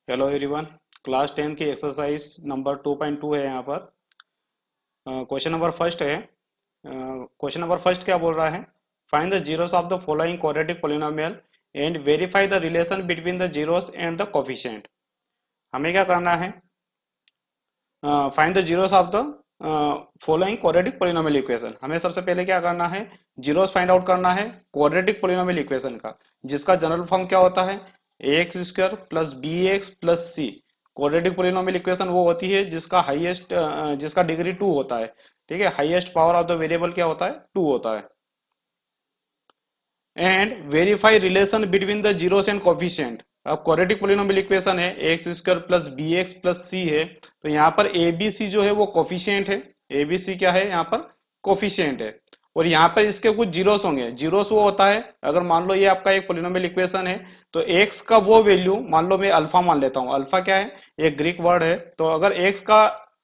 Hello everyone. Class 10 की exercise number 2.2 है यहाँ पर। क्वेश्चन नंबर फर्स्ट है। क्वेश्चन नंबर फर्स्ट क्या बोल रहा है? Find the zeros of the following quadratic polynomial and verify the relation between the zeros and the coefficient. हमें क्या करना है? Find the zeros of the following quadratic polynomial equation. हमें सबसे पहले क्या करना है? जीरोस फाइंड आउट करना है क्वाड्रेटिक पोलिनोमियल इक्वेशन का, जिसका जनरल फॉर्म क्या होता है? X square plus b x plus c. Quadratic polynomial equation वो होती है जिसका हाईएस्ट जिसका डिग्री 2 होता है। ठीक है, highest power of the variable क्या होता है? 2 होता है। And verify relation between the zeros and coefficient. अब क्वाड्रेटिक पोलिनोमियल इक्वेशन है x square plus b x plus c है, तो यहाँ पर ए बी सी जो है वो कोफिशिएंट है। ए बी सी क्या है? यहाँ पर कोफिशिएंट है। और यहाँ पर इसके कुछ जीरोस होंगे। जीरोस वो होता है, अगर मान लो ये आपका एक पोलिनोमियल इक्वेशन है, तो एक्स का वो वैल्यू, मान लो मैं अल्फा मान लेता हूँ। अल्फा क्या है? एक ग्रीक वर्ड है। तो अगर एक्स का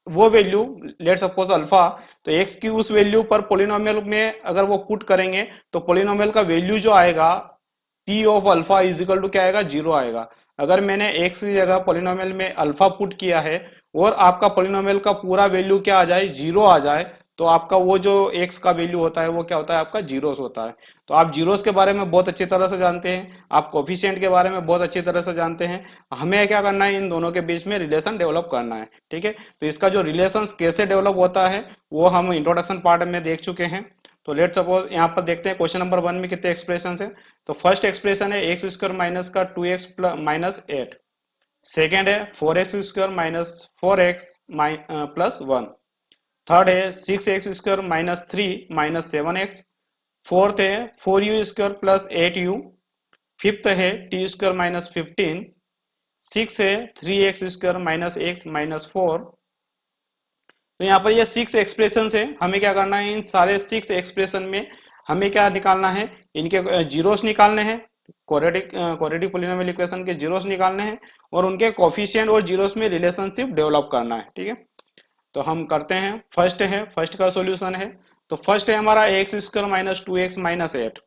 वो वैल्यू, लेट सपोज अल्फा, तो एक्स की उस वैल्यू पर पोलिनोमियल में अगर वो पुट करेंगे तो पोलिनोमियल का वैल्यू जो आएगा t of alpha is equal to क्या आएगा? 0 आएगा। अगर मैंने एक्स की जगह पोलिनोमियल में अल्फा पुट किया है और आपका पोलिनोमियल का पूरा वैल्यू क्या आ जाए? 0 आ जाए, तो आपका वो जो एक्स का वैल्यू होता है वो क्या होता है? आपका जीरोस होता है। तो आप जीरोस के बारे में बहुत अच्छी तरह से जानते हैं, आप कोफिशिएंट के बारे में बहुत अच्छी तरह से जानते हैं। हमें क्या करना है? इन दोनों के बीच में रिलेशन डेवलप करना है। ठीक है, तो इसका जो रिलेशन कैसे डेवलप होता है वो हम इंट्रोडक्शन पार्ट में देख चुके हैं। तो लेट सपोज यहाँ पर देखते हैं क्वेश्चन नंबर 1 में कितने एक्सप्रेशन है। तो फर्स्ट एक्सप्रेशन है एक्स स्क्वायर माइनस का 2x माइनस 8। सेकेंड है 4x square minus 4x plus 1। Third है 6x square minus 3 minus 7x। Fourth है 4u square plus 8u। Fifth है टी स्क्वायर माइनस 15। सिक्स है 3x square minus x minus 4। तो यहाँ पर ये 6 एक्सप्रेशन है। हमें क्या करना है? इन सारे 6 एक्सप्रेशन में हमें क्या निकालना है? इनके जीरोस निकालने हैं। क्वाड्रेटिक पोलिनोमियल इक्वेशन के जीरोस निकालने हैं और उनके कोफिशिएंट और जीरोस में रिलेशनशिप डेवलप करना है। ठीक है, तो हम करते हैं। फर्स्ट का सॉल्यूशन है। तो फर्स्ट है हमारा x square minus 2x minus 8।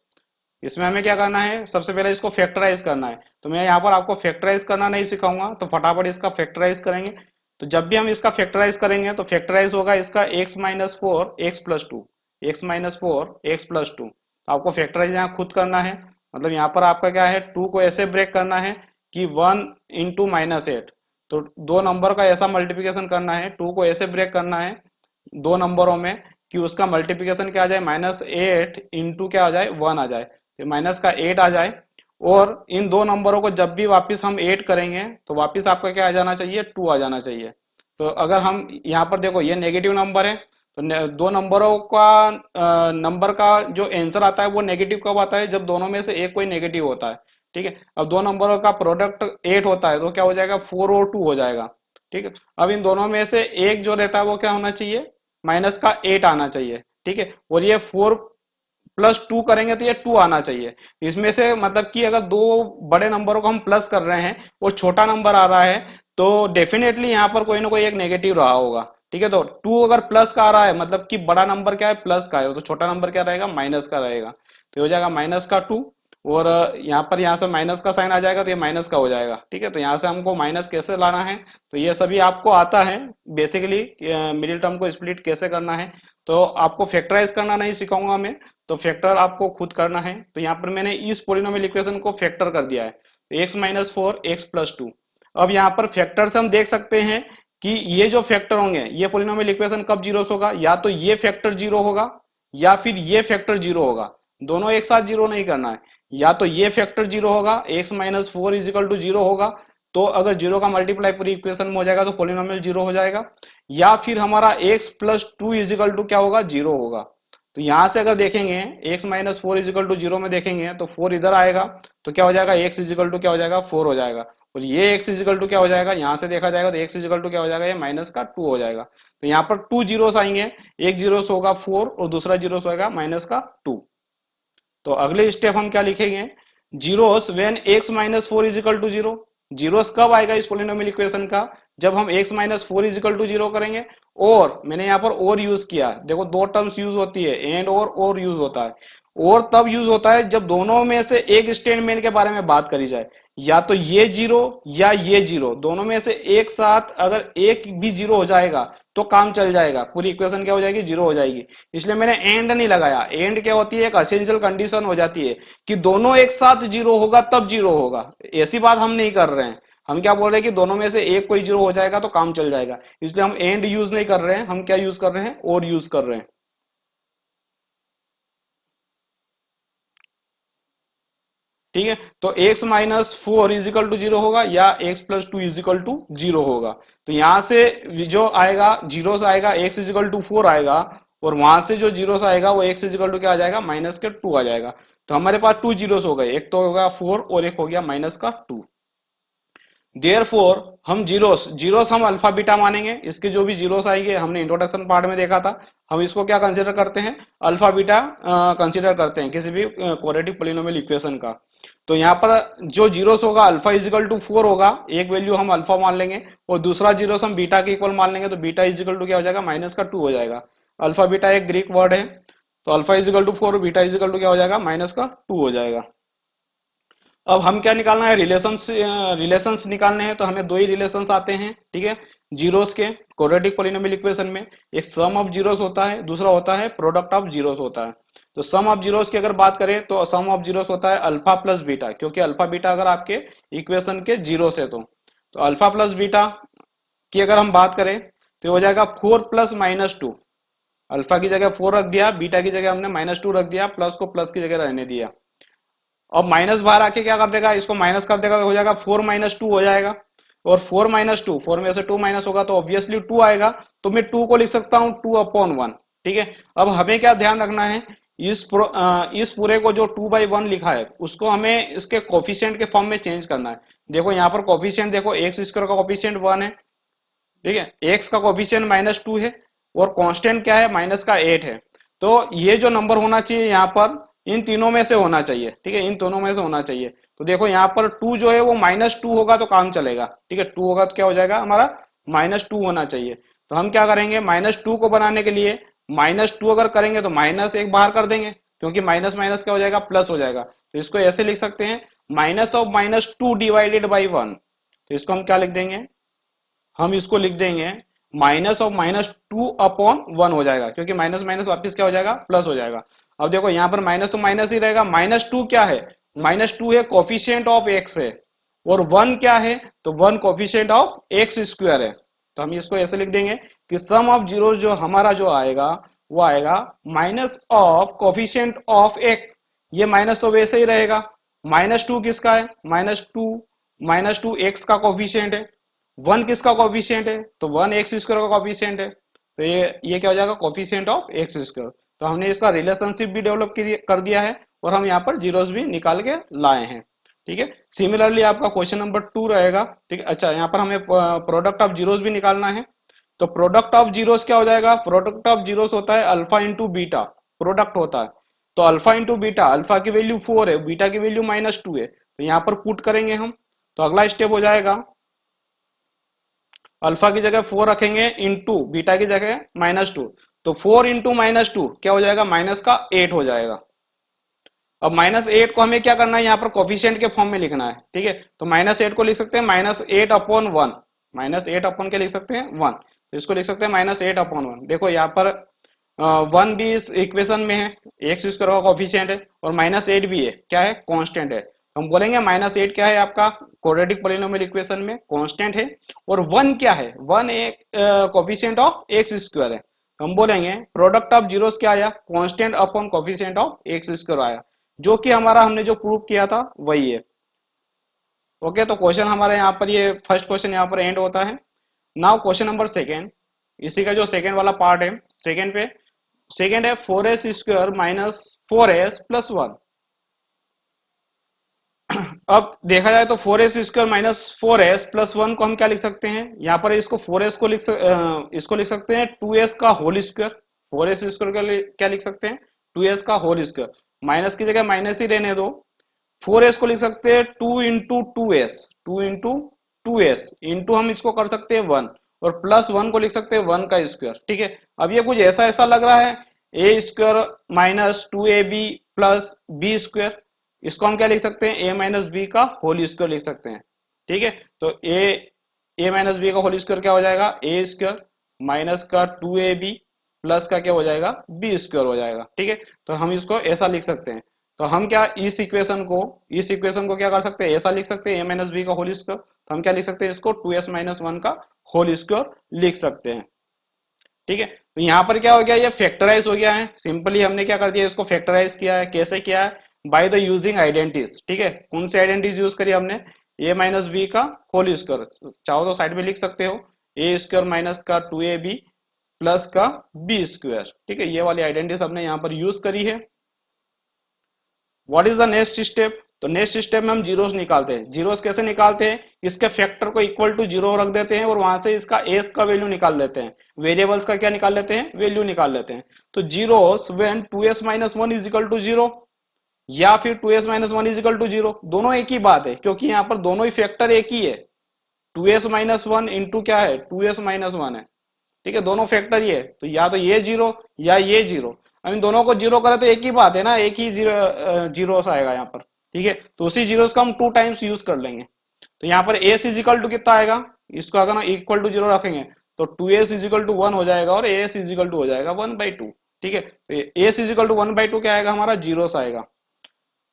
इसमें हमें क्या करना है? सबसे पहले इसको फैक्टराइज करना है। तो मैं यहाँ पर आपको फैक्टराइज करना नहीं सिखाऊंगा, तो फटाफट इसका फैक्टराइज करेंगे। तो जब भी हम इसका फैक्टराइज करेंगे तो फैक्टराइज होगा इसका x minus 4 x plus 2। X minus 4 x plus 2। तो आपको फैक्टराइज यहाँ खुद करना है। मतलब यहाँ पर आपका क्या है? 2 को ऐसे ब्रेक करना है कि 1 इंटू माइनस 8। तो दो नंबर का ऐसा मल्टीप्लिकेशन करना है, 2 को ऐसे ब्रेक करना है दो नंबरों में कि उसका मल्टीप्लिकेशन क्या आ जाए? माइनस 8 इंटू क्या आ जाए? 1 आ जाए। तो माइनस का 8 आ जाए। और इन दो नंबरों को जब भी वापस हम ऐड करेंगे तो वापस आपका क्या आ जाना चाहिए? 2 आ जाना चाहिए। तो अगर हम यहाँ पर देखो, ये नेगेटिव नंबर है, तो दो नंबरों का नंबर का जो आंसर आता है वो नेगेटिव कब आता है? जब दोनों में से एक कोई नेगेटिव होता है। ठीक है, अब दो नंबरों का प्रोडक्ट 8 होता है तो क्या हो जाएगा? 4 और 2 हो जाएगा। ठीक है, अब इन दोनों में से एक जो रहता है वो क्या होना चाहिए? माइनस का 8 आना चाहिए। ठीक है, और ये 4 प्लस 2 करेंगे तो ये 2 आना चाहिए। इसमें से मतलब कि अगर दो बड़े नंबरों को हम प्लस कर रहे हैं और छोटा नंबर आ रहा है तो डेफिनेटली यहाँ पर कोई ना कोई एक नेगेटिव रहा होगा। ठीक है, तो 2 अगर प्लस का आ रहा है मतलब कि बड़ा नंबर क्या है? प्लस का है, तो छोटा नंबर क्या रहेगा? माइनस का रहेगा। तो हो जाएगा माइनस का 2। और यहाँ से माइनस का साइन आ जाएगा तो ये माइनस का हो जाएगा। ठीक है, तो यहाँ से हमको माइनस कैसे लाना है तो ये सभी आपको आता है बेसिकली। मिडिल टर्म को स्प्लिट कैसे करना है तो आपको फैक्टराइज करना नहीं सिखाऊंगा मैं, तो फैक्टर आपको खुद करना है। तो यहाँ पर मैंने इस पोलिनोमियल इक्वेशन को फैक्टर कर दिया है, तो एक्स माइनस 4 एक्स प्लस 2। अब यहाँ पर फैक्टर से हम देख सकते हैं कि ये जो फैक्टर होंगे ये पोलिनोमियल इक्वेशन कब जीरो होगा? या तो ये फैक्टर जीरो होगा या फिर ये फैक्टर जीरो होगा। दोनों एक साथ जीरो नहीं करना है। या तो ये फैक्टर जीरो होगा, x minus 4 is equal to zero होगा, तो अगर जीरो का मल्टीप्लाई पूरी इक्वेशन में हो जाएगा तो पोलिनोमियल जीरो हो जाएगा। या फिर हमारा एक्स प्लस 2 इजिकल टू क्या होगा? जीरो होगा। तो यहां से अगर देखेंगे x minus 4 is equal to zero में देखेंगे तो 4 इधर आएगा तो क्या हो जाएगा? x इजिकल टू क्या हो जाएगा? 4 हो जाएगा। और ये x इजिकल टू क्या हो जाएगा? यहां से देखा जाएगा तो x इजिकल टू क्या हो जाएगा? ये माइनस का 2 हो जाएगा। तो यहाँ पर 2 जीरोस आएंगे, एक जीरोस होगा 4 और दूसरा जीरोस होगा माइनस का 2। तो अगले स्टेप हम क्या लिखेंगे? Zeros when x minus 4 is equal to zero. Zeros कब आएगा इस पोलिनोमियल इक्वेशन का? जब हम x minus 4 is equal to zero करेंगे। और मैंने यहाँ पर और यूज किया, देखो दो टर्म्स यूज होती है, एंड और यूज होता है। और तब यूज होता है जब दोनों में से एक स्टेटमेंट के बारे में बात करी जाए। या तो ये जीरो या ये जीरो, दोनों में से एक साथ अगर एक भी जीरो हो जाएगा तो काम चल जाएगा, पूरी इक्वेशन क्या हो जाएगी, जीरो हो जाएगी। इसलिए मैंने एंड नहीं लगाया। एंड क्या होती है, एक एसेंशियल कंडीशन हो जाती है कि दोनों एक साथ जीरो होगा तब जीरो होगा। ऐसी बात हम नहीं कर रहे हैं। हम क्या बोल रहे हैं कि दोनों में से एक कोई जीरो हो जाएगा तो काम चल जाएगा, इसलिए हम एंड यूज नहीं कर रहे हैं, हम क्या यूज कर रहे हैं, और यूज कर रहे हैं। ठीक है, तो x minus four is equal to zero होगा या x plus two is equal to zero होगा। तो यहां से जो आएगा जीरो से आएगा x इजिकल टू फोर आएगा, और वहां से जो जीरो से आएगा वो x इजिकल टू क्या आ जाएगा, माइनस के टू आ जाएगा। तो हमारे पास टू जीरोस हो गए, एक तो होगा फोर और एक हो गया माइनस का टू। देयरफॉर हम जीरोस जीरोस हम अल्फा बीटा मानेंगे, इसके जो भी जीरोस आएंगे हमने इंट्रोडक्शन पार्ट में देखा था, हम इसको क्या कंसीडर करते हैं, अल्फा बीटा कंसीडर करते हैं किसी भी क्वाड्रेटिक पॉलिनोमियल इक्वेशन का। तो यहाँ पर जो जीरोस होगा अल्फा इजिकल टू फोर होगा, एक वैल्यू हम अल्फा मान लेंगे और दूसरा जीरोस हम बीटा के इक्वल मान लेंगे, तो बीटा इजिकल टू क्या हो जाएगा, माइनस का टू हो जाएगा। अल्फा बीटा एक ग्रीक वर्ड है, तो alpha is equal to four, beta is equal to क्या हो जाएगा, माइनस का टू हो जाएगा। अब हम क्या निकालना है, रिलेशंस निकालने हैं, तो हमें दो ही रिलेशंस आते हैं, ठीक है, जीरोस के क्वाड्रेटिक पॉलिनोमियल इक्वेशन में। एक सम ऑफ जीरोस होता है, दूसरा होता है प्रोडक्ट ऑफ जीरोस होता है। तो सम ऑफ जीरोस की अगर बात करें तो सम ऑफ जीरोस होता है अल्फा प्लस बीटा, क्योंकि अल्फा बीटा अगर आपके इक्वेशन के जीरोस है तो अल्फा प्लस बीटा की अगर हम बात करें तो हो जाएगा four plus minus two. Alpha की जगह फोर रख दिया, बीटा की जगह हमने माइनस टू रख दिया, प्लस को प्लस की जगह रहने दिया। अब माइनस बाहर आके क्या कर देगा, इसको माइनस कर देगा, हो जाएगा फोर माइनस टू हो जाएगा। और फोर माइनस टू, फोर में से टू माइनस होगा तो ऑब्वियसली टू आएगा, तो मैं टू को लिख सकता हूं टू अपॉन वन। ठीक है, अब हमें क्या ध्यान रखना है, इस पूरे को जो टू बाई वन लिखा है उसको हमें इसके कोफिशिएंट के फॉर्म में चेंज करना है। देखो यहाँ पर कोफिशिएंट देखो, एक्स स्क्वायर का कोफिशिएंट वन है, ठीक है, एक्स का कोफिशिएंट माइनस टू है, और कांस्टेंट क्या है, माइनस का एट है। तो ये जो नंबर होना चाहिए यहाँ पर इन तीनों में से होना चाहिए, ठीक है, इन दोनों में से होना चाहिए। तो देखो यहाँ पर टू जो है वो माइनस टू होगा तो काम चलेगा, ठीक है, टू होगा तो क्या हो जाएगा हमारा, माइनस टू होना चाहिए। तो हम क्या करेंगे, माइनस टू को बनाने के लिए माइनस टू अगर करेंगे तो माइनस एक बाहर कर देंगे, क्योंकि माइनस माइनस क्या हो जाएगा, प्लस हो जाएगा। तो इसको ऐसे लिख सकते हैं, minus of minus two divided by one. तो इसको हम क्या लिख देंगे, हम इसको लिख देंगे minus of minus two upon one हो जाएगा, क्योंकि माइनस माइनस वापिस क्या हो जाएगा, प्लस हो जाएगा। अब देखो यहाँ पर माइनस तो माइनस ही रहेगा, माइनस टू क्या है, माइनस टू है कोफिशिएंट ऑफ एक्स है, और वन क्या है, तो one coefficient of x square है। तो हम इसको ऐसे लिख देंगे कि सम ऑफ जीरो जो हमारा जो आएगा वो आएगा minus of coefficient of x. ये माइनस तो वैसे ही रहेगा, माइनस टू किसका है, माइनस टू एक्स का कोफिशिएंट है, वन किसका कोफिशिएंट है, तो वन एक्स स्क्वायर का कोफिशिएंट है। तो ये क्या हो जाएगा, कोफिशिएंट ऑफ एक्स स्क्वायर। तो हमने इसका रिलेशनशिप भी डेवलप कर दिया है, और हम यहाँ पर जीरोस भी निकाल के लाए हैं। ठीक है, सिमिलरली आपका क्वेश्चन नंबर टू रहेगा। ठीक है, अच्छा यहाँ पर हमें प्रोडक्ट ऑफ जीरोस भी निकालना है। तो प्रोडक्ट ऑफ जीरोस क्या हो जाएगा, प्रोडक्ट ऑफ जीरोस होता है अल्फा इंटू बीटा, प्रोडक्ट होता है। तो अल्फा इंटू बीटा, अल्फा की वैल्यू फोर है, बीटा की वैल्यू माइनस टू है, तो यहाँ पर पुट करेंगे हम। तो अगला स्टेप हो जाएगा, अल्फा की जगह फोर रखेंगे इंटू बीटा की जगह माइनस टू, तो फोर इंटू माइनस टू क्या हो जाएगा, माइनस का एट हो जाएगा। अब माइनस एट को हमें क्या करना है, यहाँ पर कोफिशिएंट के फॉर्म में लिखना है। ठीक है, तो माइनस एट को लिख सकते हैं minus eight upon one, minus eight upon के लिख सकते हैं वन, तो इसको लिख सकते हैं माइनस एट अपॉन वन। देखो यहाँ पर वन भी इस इक्वेशन में है, एक्स स्क्वायर का कोफिशिएंट है, और माइनस एट भी है, क्या है, कांस्टेंट है। हम बोलेंगे माइनस एट क्या है आपका क्वाड्रेटिक पॉलिनोमियल इक्वेशन में, कांस्टेंट है। और वन क्या है, वन एक कोफिशिएंट ऑफ एक्स स्क्वायर है। हम बोलेंगे प्रोडक्ट ऑफ जीरोस क्या आया, constant upon coefficient of x square आया, जो कि हमारा हमने जो प्रूव किया था वही है। ओके, तो क्वेश्चन हमारे यहाँ पर ये फर्स्ट क्वेश्चन यहाँ पर एंड होता है। नाउ क्वेश्चन नंबर सेकेंड, इसी का जो सेकेंड वाला पार्ट है, सेकेंड है four s square minus four S plus one. अब देखा जाए तो four s square minus four S plus one को हम क्या लिख सकते हैं, यहाँ पर इसको फोर एस को इसको लिख सकते हैं टू एस का whole square. Four s square क्या लिख सकते हैं, टू एस का होल स्क्वायर, माइनस की जगह माइनस ही रहने दो। फोर एस को लिख सकते हैं two into two S, two into two S, into हम इसको कर सकते हैं वन, और प्लस वन को लिख सकते हैं वन का स्क्वायर। ठीक है, अब ये कुछ ऐसा ऐसा लग रहा है, a square minus two a b plus b square, इसको हम क्या लिख सकते हैं, ए माइनस बी का होल स्क्वायर लिख सकते हैं। ठीक है, तो ए माइनस बी का होल स्क्वायर क्या हो जाएगा, ए स्क्वायर माइनस का 2ab प्लस का क्या हो जाएगा, बी स्क्वायर हो जाएगा। ठीक है, तो हम इसको ऐसा लिख सकते हैं। तो हम क्या इस इक्वेशन को क्या कर सकते हैं, ऐसा लिख सकते हैं, ए माइनस बी का होल स्क्वायर। तो हम क्या लिख सकते हैं, इसको 2s माइनस वन का होल स्क्वायर लिख सकते हैं। ठीक है, तो यहाँ पर क्या हो गया, ये फैक्टराइज हो गया है। सिंपली हमने क्या कर दिया, इसको फैक्टराइज किया है। कैसे किया है, बाय द यूजिंग आइडेंटिटीज। ठीक है, कौन सी आइडेंटिटीज यूज करी हमने, ए माइनस बी का होल स्क्वायर, चाहो तो साइड में लिख सकते हो, ए स्क्वायर माइनस का 2ab प्लस का बी स्क्वायर। ठीक है, ये वाली आइडेंटिटीज हमने यहाँ पर यूज करी है। What is the next step, तो नेक्स्ट स्टेप में हम जीरोस निकालते हैं। जीरोस कैसे निकालते हैं, इसके फैक्टर को इक्वल टू जीरो रख देते हैं और वहां से इसका एस का वैल्यू निकाल लेते हैं, वेरिएबल्स का क्या निकाल लेते हैं, वैल्यू निकाल लेते हैं। तो zeros when 2s minus one is equal to zero या फिर 2s minus one is equal to zero, दोनों एक ही बात है, क्योंकि यहाँ पर दोनों ही फैक्टर एक ही है। 2s माइनस वन इंटू क्या है, 2s माइनस वन है। ठीक है, दोनों फैक्टर ही है, तो या तो ये जीरो या ये जीरो। अब इन दोनों को जीरो करें तो एक ही बात है ना, एक ही जीरो आएगा यहाँ पर। ठीक है, तो उसी जीरोस का हम 2 टाइम्स यूज कर लेंगे। तो यहाँ पर एस इज इक्वल टू कितना आएगा, इसको अगर ना इक्वल टू जीरो रखेंगे तो 2s is equal to one हो जाएगा और एस इज इक्वल टू हो जाएगा 1/2। ठीक है, तो एस इज इक्वल टू 1/2 क्या आएगा, हमारा जीरोस आएगा।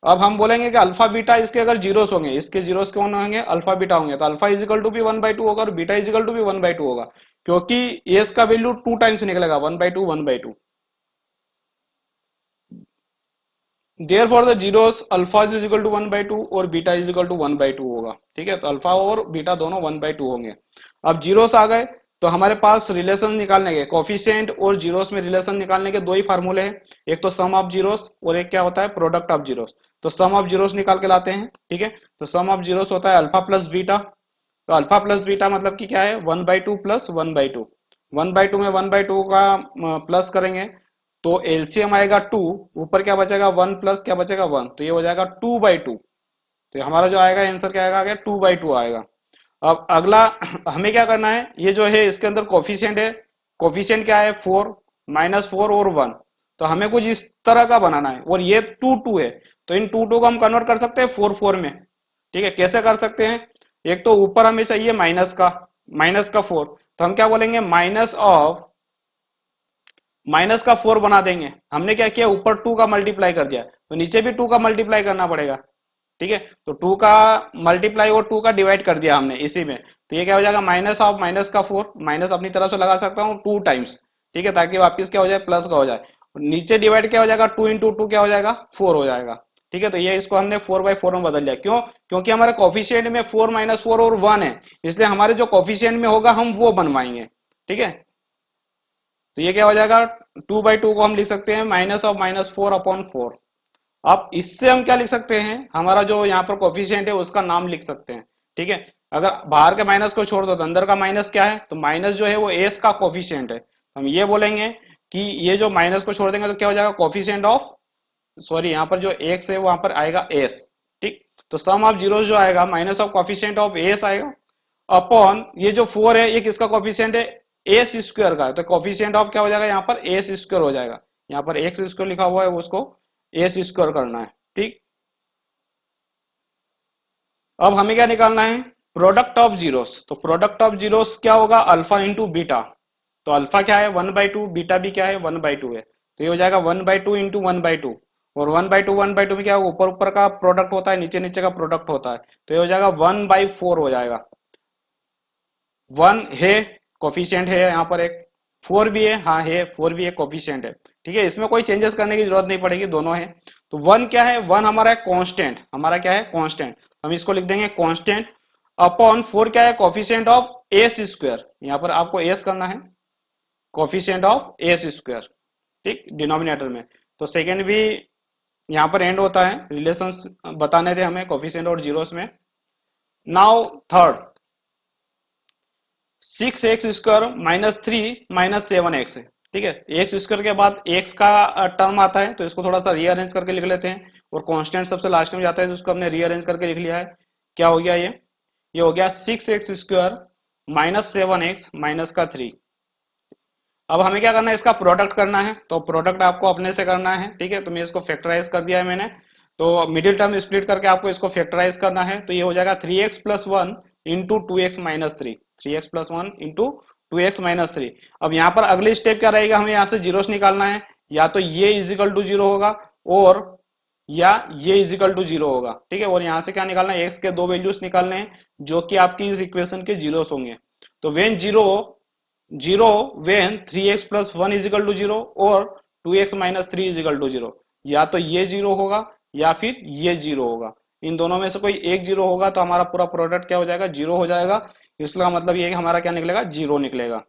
अब हम बोलेंगे कि अल्फा बीटा इसके अगर जीरोस होंगे, इसके जीरोस कौन होंगे, अल्फा बीटा होंगे, तो अल्फा इजिकल टू भी 1/2 होगा और बीटा इजिकल टू भी 1/2 होगा, क्योंकि एस का वैल्यू 2 टाइम्स निकलेगा, 1/2 1/2। Therefore the zeros alpha is equal to 1/2 और बीटा इज इक्वल टू 1/2 होगा। ठीक है, तो अल्फा और बीटा दोनों 1/2 होंगे। अब जीरोस आ गए तो हमारे पास रिलेशन निकालने के, कोफिशिएंट और जीरोस में रिलेशन निकालने के दो ही फार्मूले हैं, एक तो सम ऑफ जीरोस और एक क्या होता है, प्रोडक्ट ऑफ जीरोस। तो सम ऑफ जीरोस निकाल के लाते हैं। ठीक है, तो सम ऑफ जीरोस होता है अल्फा प्लस बीटा। तो अल्फा प्लस बीटा मतलब कि क्या है, 1/2 प्लस 1/2। 1/2 में 1/2 का प्लस करेंगे तो एलसीएम आएगा 2, ऊपर क्या बचेगा 1 प्लस क्या बचेगा 1, तो ये हो जाएगा 2/2। तो हमारा जो आएगा आंसर क्या आएगा, 2/2 आएगा। अब अगला हमें क्या करना है, ये जो है इसके अंदर कोफिशिएंट है, कोफिशिएंट क्या है 4, -4 और 1। तो हमें कुछ इस तरह का बनाना है और ये 2 है, तो इन 2 को हम कन्वर्ट कर सकते हैं 4 में। ठीक है, कैसे कर सकते हैं, एक तो ऊपर हमें चाहिए माइनस का 4, तो हम क्या बोलेंगे माइनस का 4 बना देंगे। हमने क्या किया, ऊपर 2 का मल्टीप्लाई कर दिया, तो नीचे भी 2 का मल्टीप्लाई करना पड़ेगा। ठीक है, तो 2 का मल्टीप्लाई और 2 का डिवाइड कर दिया हमने इसी में, तो ये क्या हो जाएगा माइनस ऑफ माइनस का 4, माइनस अपनी तरफ से लगा सकता हूँ 2 टाइम्स। ठीक है, ताकि वापिस क्या हो जाए, प्लस का हो जाए। नीचे डिवाइड क्या हो जाएगा, 2 इंटू 2 क्या हो जाएगा 4 हो जाएगा। ठीक है, तो ये इसको हमने 4/4 में बदल दिया, क्यों, क्योंकि हमारे कोफिशिएंट में 4 -4 और 1 है, इसलिए हमारे जो कोफिशिएंट में होगा हम वो बनवाएंगे। ठीक है, तो ये क्या हो जाएगा 2/2 को हम लिख सकते हैं -4/4। अब इससे हम क्या लिख सकते हैं, हमारा जो यहाँ पर कोफिशिएंट है उसका नाम लिख सकते हैं। ठीक है, अगर बाहर के माइनस को छोड़ दो तो अंदर का माइनस क्या है, तो माइनस जो है वो एस का कोफिशिएंट है। हम ये बोलेंगे कि ये जो माइनस को छोड़ देंगे तो क्या हो जाएगा, कोफिशिएंट ऑफ, सॉरी यहाँ पर जो एक्स है वहां पर आएगा एस। ठीक, तो सम ऑफ जीरो जो आएगा minus of coefficient of S आएगा अपॉन ये जो 4 है ये किसका कोफिशिएंट है, एस स्क्वायर का, तो कोफिशिएंट ऑफ क्या हो जाएगा यहाँ पर एस स्क्वायर हो जाएगा। यहाँ पर एक्स स्क्वायर लिखा हुआ है उसको एस स्क्वायर करना है। ठीक, अब हमें क्या निकालना है, प्रोडक्ट ऑफ जीरोस। तो प्रोडक्ट ऑफ जीरोस क्या होगा, अल्फा इंटू बीटा। तो अल्फा क्या है 1/2, बीटा भी क्या है 1/2 है, तो ये हो जाएगा 1/2 इंटू 1/2। और 1/2 में क्या होगा, ऊपर ऊपर का प्रोडक्ट होता है, नीचे नीचे का प्रोडक्ट होता है, तो ये हो जाएगा 1/4 हो जाएगा। 1 है कोफिशिएंट है यहाँ पर एक, 4 भी है, हाँ है 4 भी है कोफिशिएंट है। ठीक है, इसमें कोई चेंजेस करने की जरूरत नहीं पड़ेगी, दोनों है। तो 1 क्या है, 1 हमारा है कांस्टेंट, हमारा क्या है कांस्टेंट, हम इसको लिख देंगे कांस्टेंट अपॉन 4 क्या है कोफिशिएंट ऑफ एस स्क्वायर, यहाँ पर आपको एस करना है, कोफिशिएंट ऑफ एस स्क्वायर। ठीक, डिनोमिनेटर में। तो सेकेंड भी यहाँ पर एंड होता है, रिलेशन बताने थे हमें कोफिशिएंट और जीरोस में। Now third 6x square -3 -7x है। ठीक है, एक्स स्क्वायर के बाद एक्स का टर्म आता है, तो इसको थोड़ा सा रीअरेंज करके लिख लेते हैं, और कांस्टेंट सबसे लास्ट में जाता है तो उसको हमने रीअरेंज करके लिख लिया है। क्या हो गया ये हो गया 6x स्क्वायर -7x -3। अब हमें क्या करना है, इसका प्रोडक्ट करना है, तो प्रोडक्ट आपको अपने से करना है। ठीक है, तो मैं इसको फैक्टराइज कर दिया है मैंने, तो मिडिल टर्म स्प्लिट करके आपको इसको फैक्टराइज करना है, तो ये हो जाएगा 3x plus one into two x minus three, 3x plus one into two x minus three. अब यहाँ पर अगली स्टेप क्या रहेगा, हमें यहाँ से जीरोस निकालना है, या तो ये इजिकल टू जीरो होगा और या ये इजिकल टू जीरो होगा, ठीक है। और यहाँ से क्या निकालना है, एक्स के दो वैल्यूज निकालने हैं जो कि आपकी इस इक्वेशन के जीरोस होंगे। तो when zero zero when 3x plus one is equal to zero और 2x minus three is equal to zero, या तो ये जीरो होगा या फिर ये जीरो होगा, इन दोनों में से कोई एक जीरो होगा तो हमारा पूरा प्रोडक्ट क्या हो जाएगा, जीरो हो जाएगा। इसका मतलब ये कि हमारा क्या निकलेगा, जीरो निकलेगा,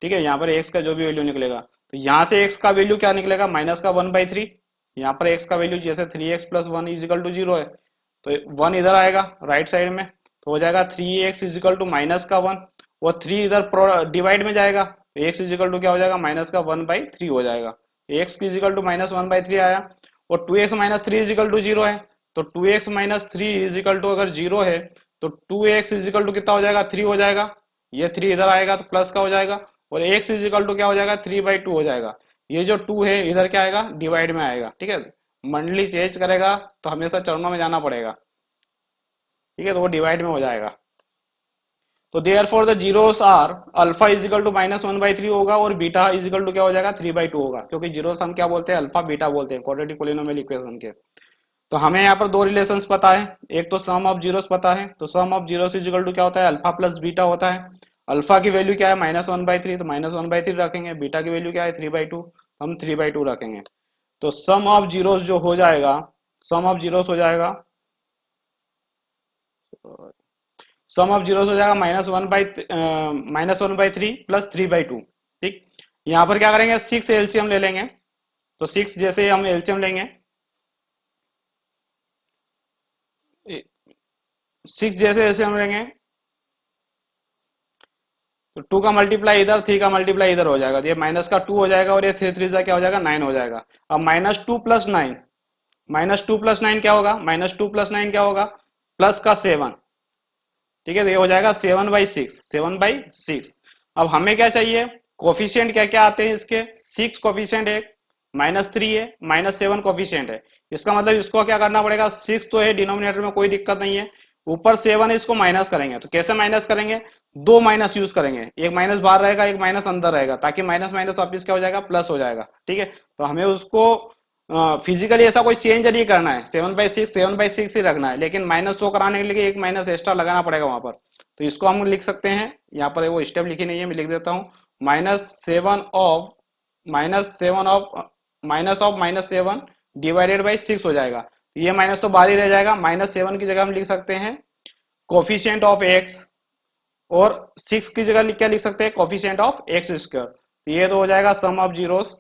ठीक है। यहाँ पर एक्स का जो भी वैल्यू निकलेगा, तो यहाँ से एक्स का वैल्यू क्या निकलेगा, माइनस का वन बाई थ्री। यहाँ पर एक्स का वैल्यू जैसे 3x plus one is equal to zero है, तो वन इधर आएगा राइट साइड में, तो हो जाएगा 3x इजिकल टू माइनस का वन, और थ्री इधर डिवाइड में जाएगा, तो एक्स इजिकल टू क्या हो जाएगा, माइनस का वन बाई थ्री हो जाएगा। एक्स की is equal to minus one by three आया, और 2x minus three is equal to zero है, तो 2x minus three is equal to अगर जीरो है तो 2x इजिकल टू कितना हो जाएगा, थ्री हो जाएगा। ये थ्री इधर आएगा तो प्लस का हो जाएगा, और x इजिकल टू क्या हो जाएगा, थ्री बाई टू हो जाएगा। ये जो टू है इधर क्या आएगा, डिवाइड में आएगा, ठीक है। मंडली चेंज करेगा तो हमेशा चरणों में जाना पड़ेगा, ठीक है, तो वो डिवाइड में हो जाएगा। तो therefore the zeros are alpha is equal to minus one by three होगा और बीटा इजिकल टू क्या हो जाएगा, थ्री बाई टू होगा, क्योंकि जीरोस हम क्या बोलते हैं, अल्फा बीटा बोलते हैं क्वाड्रेटिक पोलिनोमियल इक्वेशन के। तो हमें यहाँ पर दो रिलेशंस पता है, एक तो सम ऑफ जीरोस पता है, तो sum of zeros is equal to क्या होता है, अल्फा प्लस बीटा होता है। अल्फा की वैल्यू क्या है, माइनस वन बाई थ्री, तो माइनस वन बाई थ्री रखेंगे। बीटा की वैल्यू क्या है, थ्री बाई टू, हम थ्री बाई टू रखेंगे। तो सम ऑफ जीरोस जो हो जाएगा, सम ऑफ जीरोस हो जाएगा, सम ऑफ जीरोस हो जाएगा minus one by three plus three by two, ठीक। यहाँ पर क्या करेंगे, सिक्स एलसीएम ले लेंगे, तो सिक्स जैसे हम एलसीएम लेंगे, सिक्स जैसे एलसीएम लेंगे तो टू का मल्टीप्लाई इधर, थ्री का मल्टीप्लाई इधर हो जाएगा, तो ये माइनस का टू हो जाएगा और ये थ्री थ्री से क्या हो जाएगा, नाइन हो जाएगा। अब minus two plus nine, minus two plus nine क्या होगा, माइनस टू प्लस नाइन क्या होगा, प्लस का सेवन, ठीक है। तो ये हो जाएगा seven by six, seven by six. अब हमें क्या चाहिए, कोफिशियंट क्या क्या आते हैं इसके, सिक्स कोफिशियंट है, माइनस थ्री है, माइनस सेवन कोफिशियंट है। इसका मतलब इसको क्या करना पड़ेगा, सिक्स तो है डिनोमिनेटर में, कोई दिक्कत नहीं है, ऊपर सेवन है, इसको माइनस करेंगे। तो कैसे माइनस करेंगे, दो माइनस यूज करेंगे, एक माइनस बाहर रहेगा, एक माइनस अंदर रहेगा, ताकि माइनस माइनस वापिस क्या हो जाएगा, प्लस हो जाएगा, ठीक है। तो हमें उसको फिजिकली ऐसा कोई चेंज नहीं करना है, सेवन बाई सिक्स ही रखना है, लेकिन माइनस शो कराने के लिए एक माइनस एक्स्ट्रा लगाना पड़ेगा वहां पर। तो इसको हम लिख सकते हैं, यहाँ पर वो स्टेप लिखी नहीं है, मैं लिख देता हूँ, minus seven of minus seven divided by six हो जाएगा। ये माइनस तो बाहर ही रह जाएगा, माइनस सेवन की जगह हम लिख सकते हैं कोफिशिएंट ऑफ एक्स, और सिक्स की जगह क्या लिख सकते हैं, कोफिशिएंट ऑफ एक्स स्क्वायर। तो ये तो हो जाएगा sum of zeros.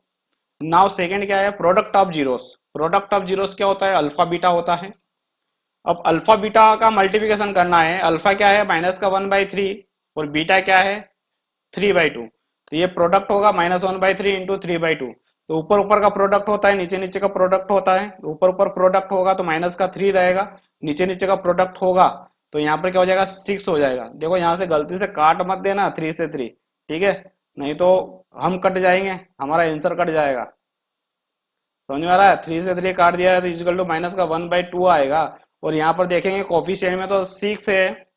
Now second क्या है, product of zeros. Product of zeros क्या होता है, अल्फा बीटा होता है। अब अल्फा बीटा का मल्टीप्लिकेशन करना है, अल्फा क्या है, माइनस का वन बाई थ्री, और बीटा क्या है, थ्री बाई टू। तो ये प्रोडक्ट होगा minus one by three into three by two. तो ऊपर ऊपर का प्रोडक्ट होता है, नीचे नीचे का प्रोडक्ट होता है। ऊपर ऊपर प्रोडक्ट होगा तो माइनस का थ्री रहेगा, नीचे नीचे का प्रोडक्ट होगा तो यहाँ पर क्या हो जाएगा, सिक्स हो जाएगा। देखो यहाँ से गलती से काट मत देना थ्री से थ्री, ठीक है, नहीं तो हम कट जाएंगे, हमारा आंसर कट जाएगा। समझ में आ रहा है, थ्री से थ्री काट दिया है तो इजिकल टू माइनस का वन बाई टू आएगा। और यहाँ पर देखेंगे कोफिशिएंट में तो सिक्स है,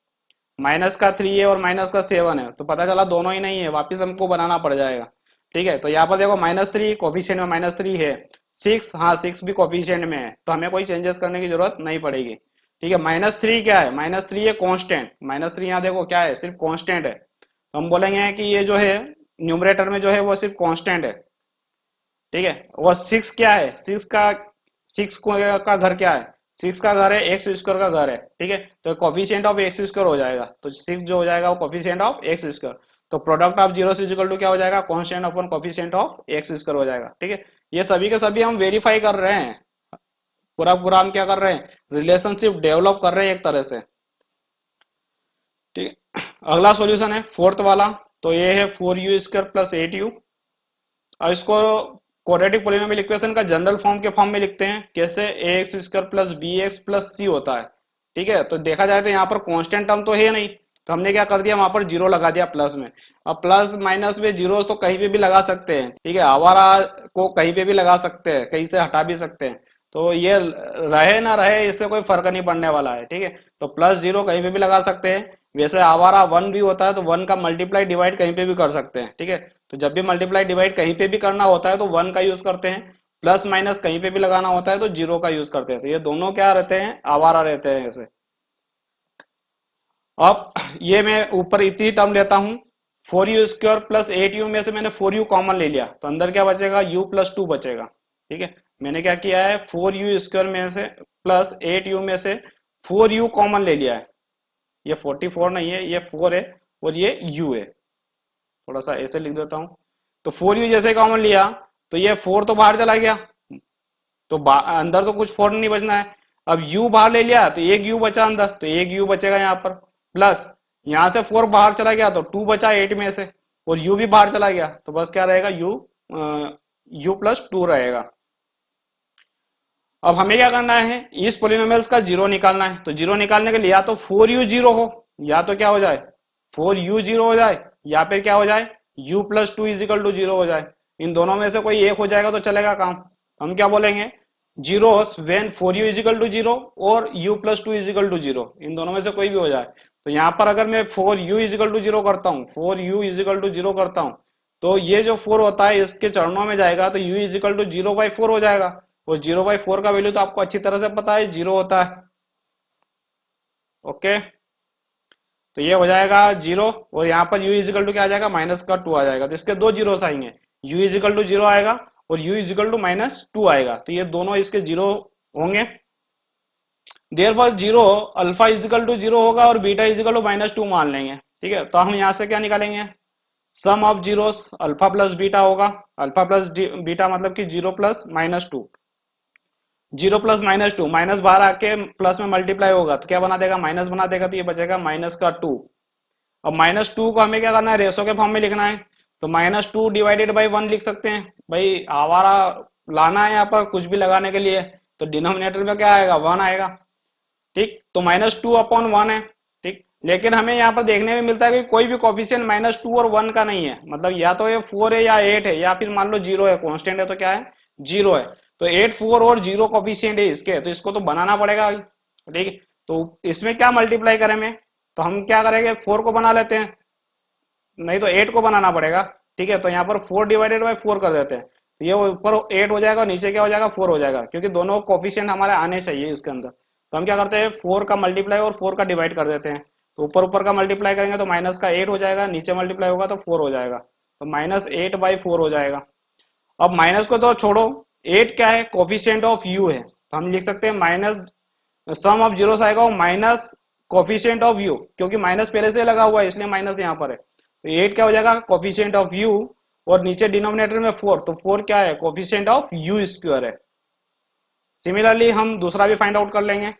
माइनस का थ्री है और माइनस का सेवन है, तो पता चला दोनों ही नहीं है, वापिस हमको बनाना पड़ जाएगा, ठीक है। तो यहाँ पर देखो माइनस थ्री कोफिशिएंट में माइनस थ्री है, सिक्स, हाँ सिक्स भी कोफिशिएंट में है, तो हमें कोई चेंजेस करने की जरूरत नहीं पड़ेगी, ठीक है। माइनस थ्री क्या है, माइनस थ्री है कॉन्स्टेंट, माइनस थ्री यहाँ देखो क्या है, सिर्फ कॉन्स्टेंट है। तो हम बोलेंगे कि ये जो है न्यूमरेटर में जो है वो सिर्फ कॉन्स्टेंट है, ठीक है। और सिक्स क्या है, सिक्स का घर क्या है, सिक्स का घर है एक्स स्क्वायर का घर है, ठीक है। तो कोफिशिएंट ऑफ एक्स स्क्वायर हो जाएगा, तो सिक्स जो हो जाएगा वो कोफिशिएंट ऑफ एक्स स्क्वायर। तो product of zero equal to क्या हो जाएगा, constant upon coefficient of x square हो जाएगा, ठीक है। ये सभी के सभी हम वेरीफाई कर रहे हैं, पूरा पूरा हम क्या कर रहे हैं, रिलेशनशिप डेवलप कर रहे हैं एक तरह से, ठीक है। अगला सॉल्यूशन है फोर्थ वाला, तो ये है 4u स्क्वायर प्लस 8u। अब इसको क्वाड्रेटिक पोलिनोमियल इक्वेशन का जनरल फॉर्म के फॉर्म में लिखते हैं, कैसे, ax square plus bx plus c होता है, ठीक है। तो देखा जाए तो यहाँ पर कांस्टेंट टर्म तो है नहीं, तो हमने क्या कर दिया, वहां पर जीरो लगा दिया प्लस में। अब प्लस माइनस में जीरो तो कहीं पे भी लगा सकते हैं, ठीक है, आवारा को कहीं पे भी लगा सकते हैं, कहीं से हटा भी सकते हैं। तो ये रहे ना रहे इससे कोई फर्क नहीं पड़ने वाला है, ठीक है। तो प्लस जीरो कहीं पे भी लगा सकते हैं। वैसे आवारा वन भी होता है तो वन का मल्टीप्लाई डिवाइड कहीं पे भी कर सकते हैं, ठीक है। तो जब भी मल्टीप्लाई डिवाइड कहीं पे भी करना होता है तो वन का यूज करते हैं। प्लस माइनस कहीं पे भी लगाना होता है तो जीरो का यूज करते हैं। तो ये दोनों क्या रहते हैं, आवारा रहते हैं ऐसे। अब ये मैं ऊपर इतनी टर्म लेता हूं, 4u² प्लस 8u में से मैंने 4u कॉमन ले लिया तो अंदर क्या बचेगा, u प्लस 2 बचेगा, ठीक है। मैंने क्या किया है, 4u² में से प्लस 8u में से 4u कॉमन ले लिया है। ये 44 नहीं है, ये 4 है और ये u है। थोड़ा सा ऐसे लिख देता हूं। तो 4u जैसे कॉमन लिया तो ये 4 तो बाहर चला गया, तो अंदर तो कुछ 4 नहीं बचना है। अब u बाहर ले लिया तो एक u बचा अंदर, तो एक u बचेगा यहाँ पर। प्लस यहां से 4 बाहर चला गया तो 2 बचा 8 में से, और u भी बाहर चला गया तो बस क्या रहेगा, u प्लस 2 रहेगा। अब हमें क्या करना है, इस पोलिनोमियल्स का जीरो निकालना है। तो जीरो निकालने के लिए या तो 4u जीरो हो, या तो क्या हो जाए 4u जीरो हो जाए, या फिर क्या हो जाए u plus 2 is equal to zero हो जाए। इन दोनों में से कोई एक हो जाएगा तो चलेगा काम। हम क्या बोलेंगे, zeros when 4u equal to zero और u plus 2 is equal to zero, इन दोनों में से कोई भी हो जाए। तो यहाँ पर अगर मैं 4u इजिकल टू जीरो करता हूँ, 4u इजिकल टू जीरो करता हूँ, तो ये जो 4 होता है इसके चरणों में जाएगा तो u इजिकल टू 0/4 हो जाएगा। और 0/4 का वैल्यू तो आपको अच्छी तरह से पता है, जीरो होता है। ओके, तो ये हो जाएगा जीरो, और यहाँ पर u इजिकल टू क्या आ जाएगा, माइनस का 2 आ जाएगा। तो इसके दो जीरोस आएंगे, u इजिकल टू जीरो आएगा और u इजिकल टू माइनस 2 आएगा। तो ये दोनों इसके जीरो होंगे। Therefore zero alpha is equal to zero होगा और बीटा इजिकल टू -2 मान लेंगे, ठीक है। तो हम यहाँ से क्या निकालेंगे, sum of zeros alpha plus beta होगा। अल्फा प्लस बीटा मतलब कि zero plus -2, zero plus -2, minus बाहर आके प्लस में मल्टीप्लाई होगा तो क्या बना देगा, माइनस बना देगा। तो ये बचेगा माइनस का 2। अब -2 को हमें क्या करना है, रेशो के फॉर्म में लिखना है। तो -2 डिवाइडेड बाई 1 लिख सकते हैं। भाई आवारा लाना है यहाँ पर कुछ भी लगाने के लिए, तो डिनोमिनेटर में क्या आएगा, 1 आएगा, ठीक। तो -2/1 है, ठीक। लेकिन हमें यहाँ पर देखने में मिलता है कि कोई भी कोफिशिएंट -2 और 1 का नहीं है। मतलब या तो ये 4 है या 8 है, या फिर मान लो 0 है, कांस्टेंट है तो क्या है, 0 है। तो 8, 4 और 0 कोफिशिएंट है इसके, तो इसको तो बनाना पड़ेगा, ठीक। तो इसमें क्या मल्टीप्लाई करें में, तो हम क्या करेंगे, 4 को बना लेते हैं, नहीं तो 8 को बनाना पड़ेगा, ठीक है। तो यहाँ पर 4 डिवाइडेड बाई 4 कर देते हैं। तो ये ऊपर 8 हो जाएगा, नीचे क्या हो जाएगा, 4 हो जाएगा, क्योंकि दोनों कोफिशिएंट हमारे आने चाहिए इसके अंदर। तो हम क्या करते हैं, 4 का मल्टीप्लाई और 4 का डिवाइड कर देते हैं। तो ऊपर ऊपर का मल्टीप्लाई करेंगे तो माइनस का 8 हो जाएगा, नीचे मल्टीप्लाई होगा तो 4 हो जाएगा। तो -8/4 हो जाएगा। अब माइनस को तो छोड़ो, 8 क्या है, कोफिशिएंट ऑफ u है। तो हम लिख सकते हैं माइनस सम ऑफ जीरोस आएगा वो माइनस कोफिशिएंट ऑफ u, क्योंकि माइनस पहले से लगा हुआ है इसलिए माइनस यहाँ पर है। तो 8 क्या हो जाएगा, कोफिशिएंट ऑफ u, और नीचे डिनोमिनेटर में 4, तो 4 क्या है, कोफिशिएंट ऑफ u² है। सिमिलरली हम दूसरा भी फाइंड आउट कर लेंगे।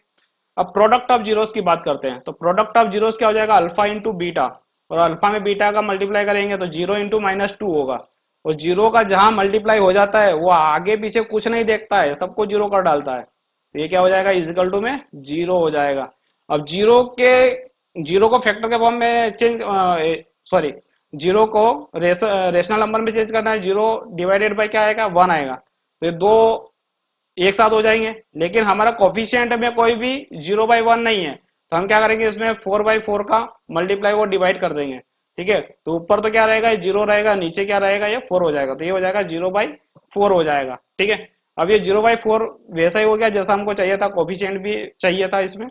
अब प्रोडक्ट ऑफ जीरोस की बात करते हैं। तो प्रोडक्ट ऑफ जीरोस क्या हो जाएगा, अल्फा इंटू बीटा, और अल्फा में बीटा का मल्टीप्लाई करेंगे तो 0 इंटू -2 होगा। और जीरो का जहां मल्टीप्लाई हो जाता है वो आगे पीछे कुछ नहीं देखता है, सबको जीरो कर डालता है। तो ये क्या हो जाएगा, इजिकल टू में 0 हो जाएगा। अब जीरो को फैक्टर के फॉर्म में चेंज, सॉरी, जीरो को रेशनल नंबर में चेंज करना है। 0 डिवाइडेड बाई क्या आएगा, 1 आएगा। तो ये दो एक साथ हो जाएंगे, लेकिन हमारा कोफिशिएंट में कोई भी 0/1 नहीं है। तो हम क्या करेंगे, इसमें 4/4 का मल्टीप्लाई वो डिवाइड कर देंगे, ठीक है। तो ऊपर तो क्या रहेगा, 0 रहेगा, नीचे क्या रहेगा, ये 4 हो जाएगा। तो ये हो जाएगा 0/4 हो जाएगा, ठीक है। अब ये 0/4 वैसा ही हो गया जैसा हमको चाहिए था, कोफिशिएंट भी चाहिए था इसमें।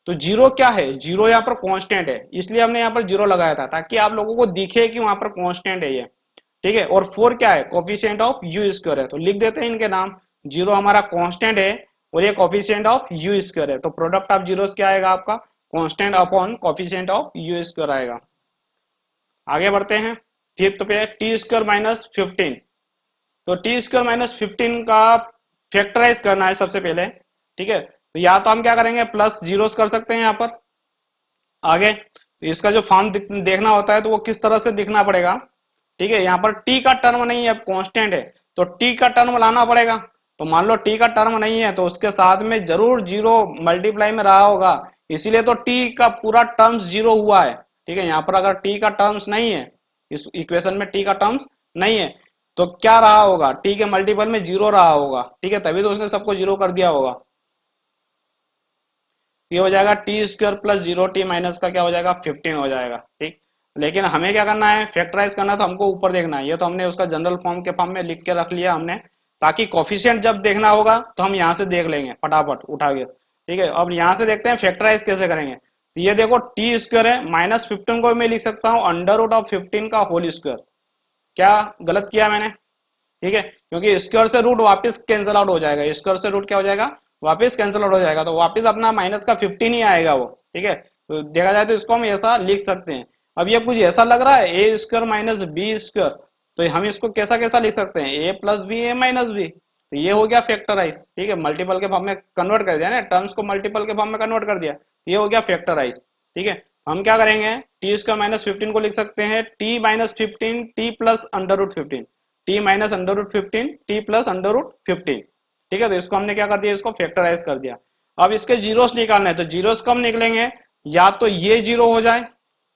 तो जीरो क्या है, जीरो यहाँ पर कांस्टेंट है, इसलिए हमने यहाँ पर 0 लगाया था ताकि आप लोगों को दिखे कि वहां पर कांस्टेंट है ये, ठीक है। और 4 क्या है, कोफिशिएंट ऑफ u² है। तो लिख देते हैं इनके नाम। 0 हमारा कांस्टेंट है और ये कोफिशिएंट ऑफ u² है। तो प्रोडक्ट ऑफ जीरोस क्या आएगा आपका, constant upon coefficient of u² आएगा। आगे बढ़ते हैं, फिफ्थ पे t² - 15। तो t² - 15 का फैक्टराइज करना है सबसे पहले, ठीक है। तो या तो हम क्या करेंगे, प्लस जीरोस कर सकते हैं यहाँ पर आगे। तो इसका जो फॉर्म देखना होता है तो वो किस तरह से दिखना पड़ेगा, ठीक है। यहाँ पर t का टर्म नहीं है, कांस्टेंट है, तो t का टर्म लाना पड़ेगा। तो मान लो t का टर्म नहीं है तो उसके साथ में जरूर 0 मल्टीप्लाई में रहा होगा, इसीलिए तो t का पूरा टर्म्स 0 हुआ है, ठीक है। यहाँ पर अगर t का टर्म्स नहीं है, इस इक्वेशन में t का टर्म्स नहीं है, तो क्या रहा होगा, टी के मल्टीपल में जीरो रहा होगा, ठीक है, तभी तो उसने सबको जीरो कर दिया होगा। ये हो जाएगा T square plus zero T minus का क्या हो जाएगा 15 हो जाएगा, ठीक। लेकिन हमें क्या करना है, फैक्टराइज करना, तो हमको ऊपर देखना है, ये तो हमने उसका जनरल फॉर्म के फॉर्म में लिख के रख लिया हमने, ताकि कोफिशिएंट जब देखना होगा तो हम यहाँ से देख लेंगे फटाफट उठा के, ठीक है। अब यहाँ से देखते हैं फैक्टराइज कैसे करेंगे। तो ये देखो टी स्क्वायर है, -15 को मैं लिख सकता हूँ √15 का होल स्क्वायर। क्या गलत किया मैंने, ठीक है, क्योंकि स्क्वायर से रूट वापस कैंसिल आउट हो जाएगा, स्क्वायर से रूट क्या हो जाएगा, वापस कैंसिल आउट हो जाएगा, तो वापस अपना माइनस का 15 ही आएगा वो, ठीक है। तो देखा जाए तो इसको हम ऐसा लिख सकते हैं। अब ये कुछ ऐसा लग रहा है a square minus B square, तो हम इसको कैसा कैसा लिख सकते हैं, ए प्लस बी ए माइनस बी, तो ये हो गया फैक्टराइज, ठीक है, मल्टीपल के फॉर्म में कन्वर्ट कर दिया ना, टर्म्स को मल्टीपल के फॉर्म में कन्वर्ट कर दिया, ये हो गया फैक्टराइज, ठीक है। हम क्या करेंगे, टी स्क्वायर -15 को लिख सकते हैं t-15 t plus √15, t minus √15 t plus √15, ठीक है। तो इसको हमने क्या कर दिया, इसको फैक्टराइज कर दिया। अब इसके जीरोस निकालना है, तो जीरोस कब निकलेंगे, या तो ये जीरो हो जाए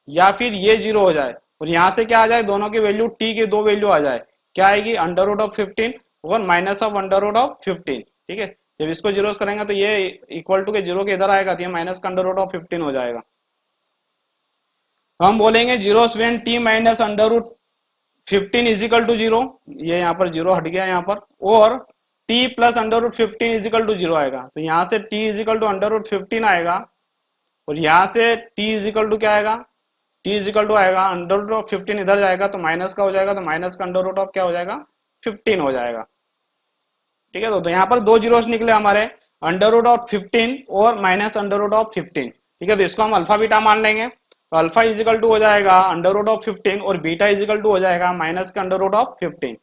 या फिर ये जीरो हो जाए, और यहाँ से क्या आ जाए, दोनों की वैल्यू t की दो वैल्यू आ जाए, क्या आएगी √15 और -√15, ठीक है। जब इसको जीरोस करेंगे तो ये इक्वल टू के जीरो के इधर आएगा, तो ये माइनस का √15 हो जाएगा। हम बोलेंगे zeros when t minus √15 is equal to zero, ये यहाँ पर जीरो हट गया यहाँ पर, और t plus √15 is equal to zero आएगा, तो यहाँ से t इज इक्वल टू √15 आएगा, और यहाँ से t इज इक्वल टू क्या आएगा, t इज इक्वल टू आएगा √15 इधर जाएगा तो माइनस का हो जाएगा, तो माइनस का अंडर रूट ऑफ क्या हो जाएगा 15 हो जाएगा, ठीक है। तो यहाँ पर दो जीरोस निकले हमारे, √15 और -√15, ठीक है। तो इसको हम अल्फा बीटा मान लेंगे, तो अल्फा इज इक्वल टू हो जाएगा √15 और बीटा इज इक्वल टू हो जाएगा माइनस का √15।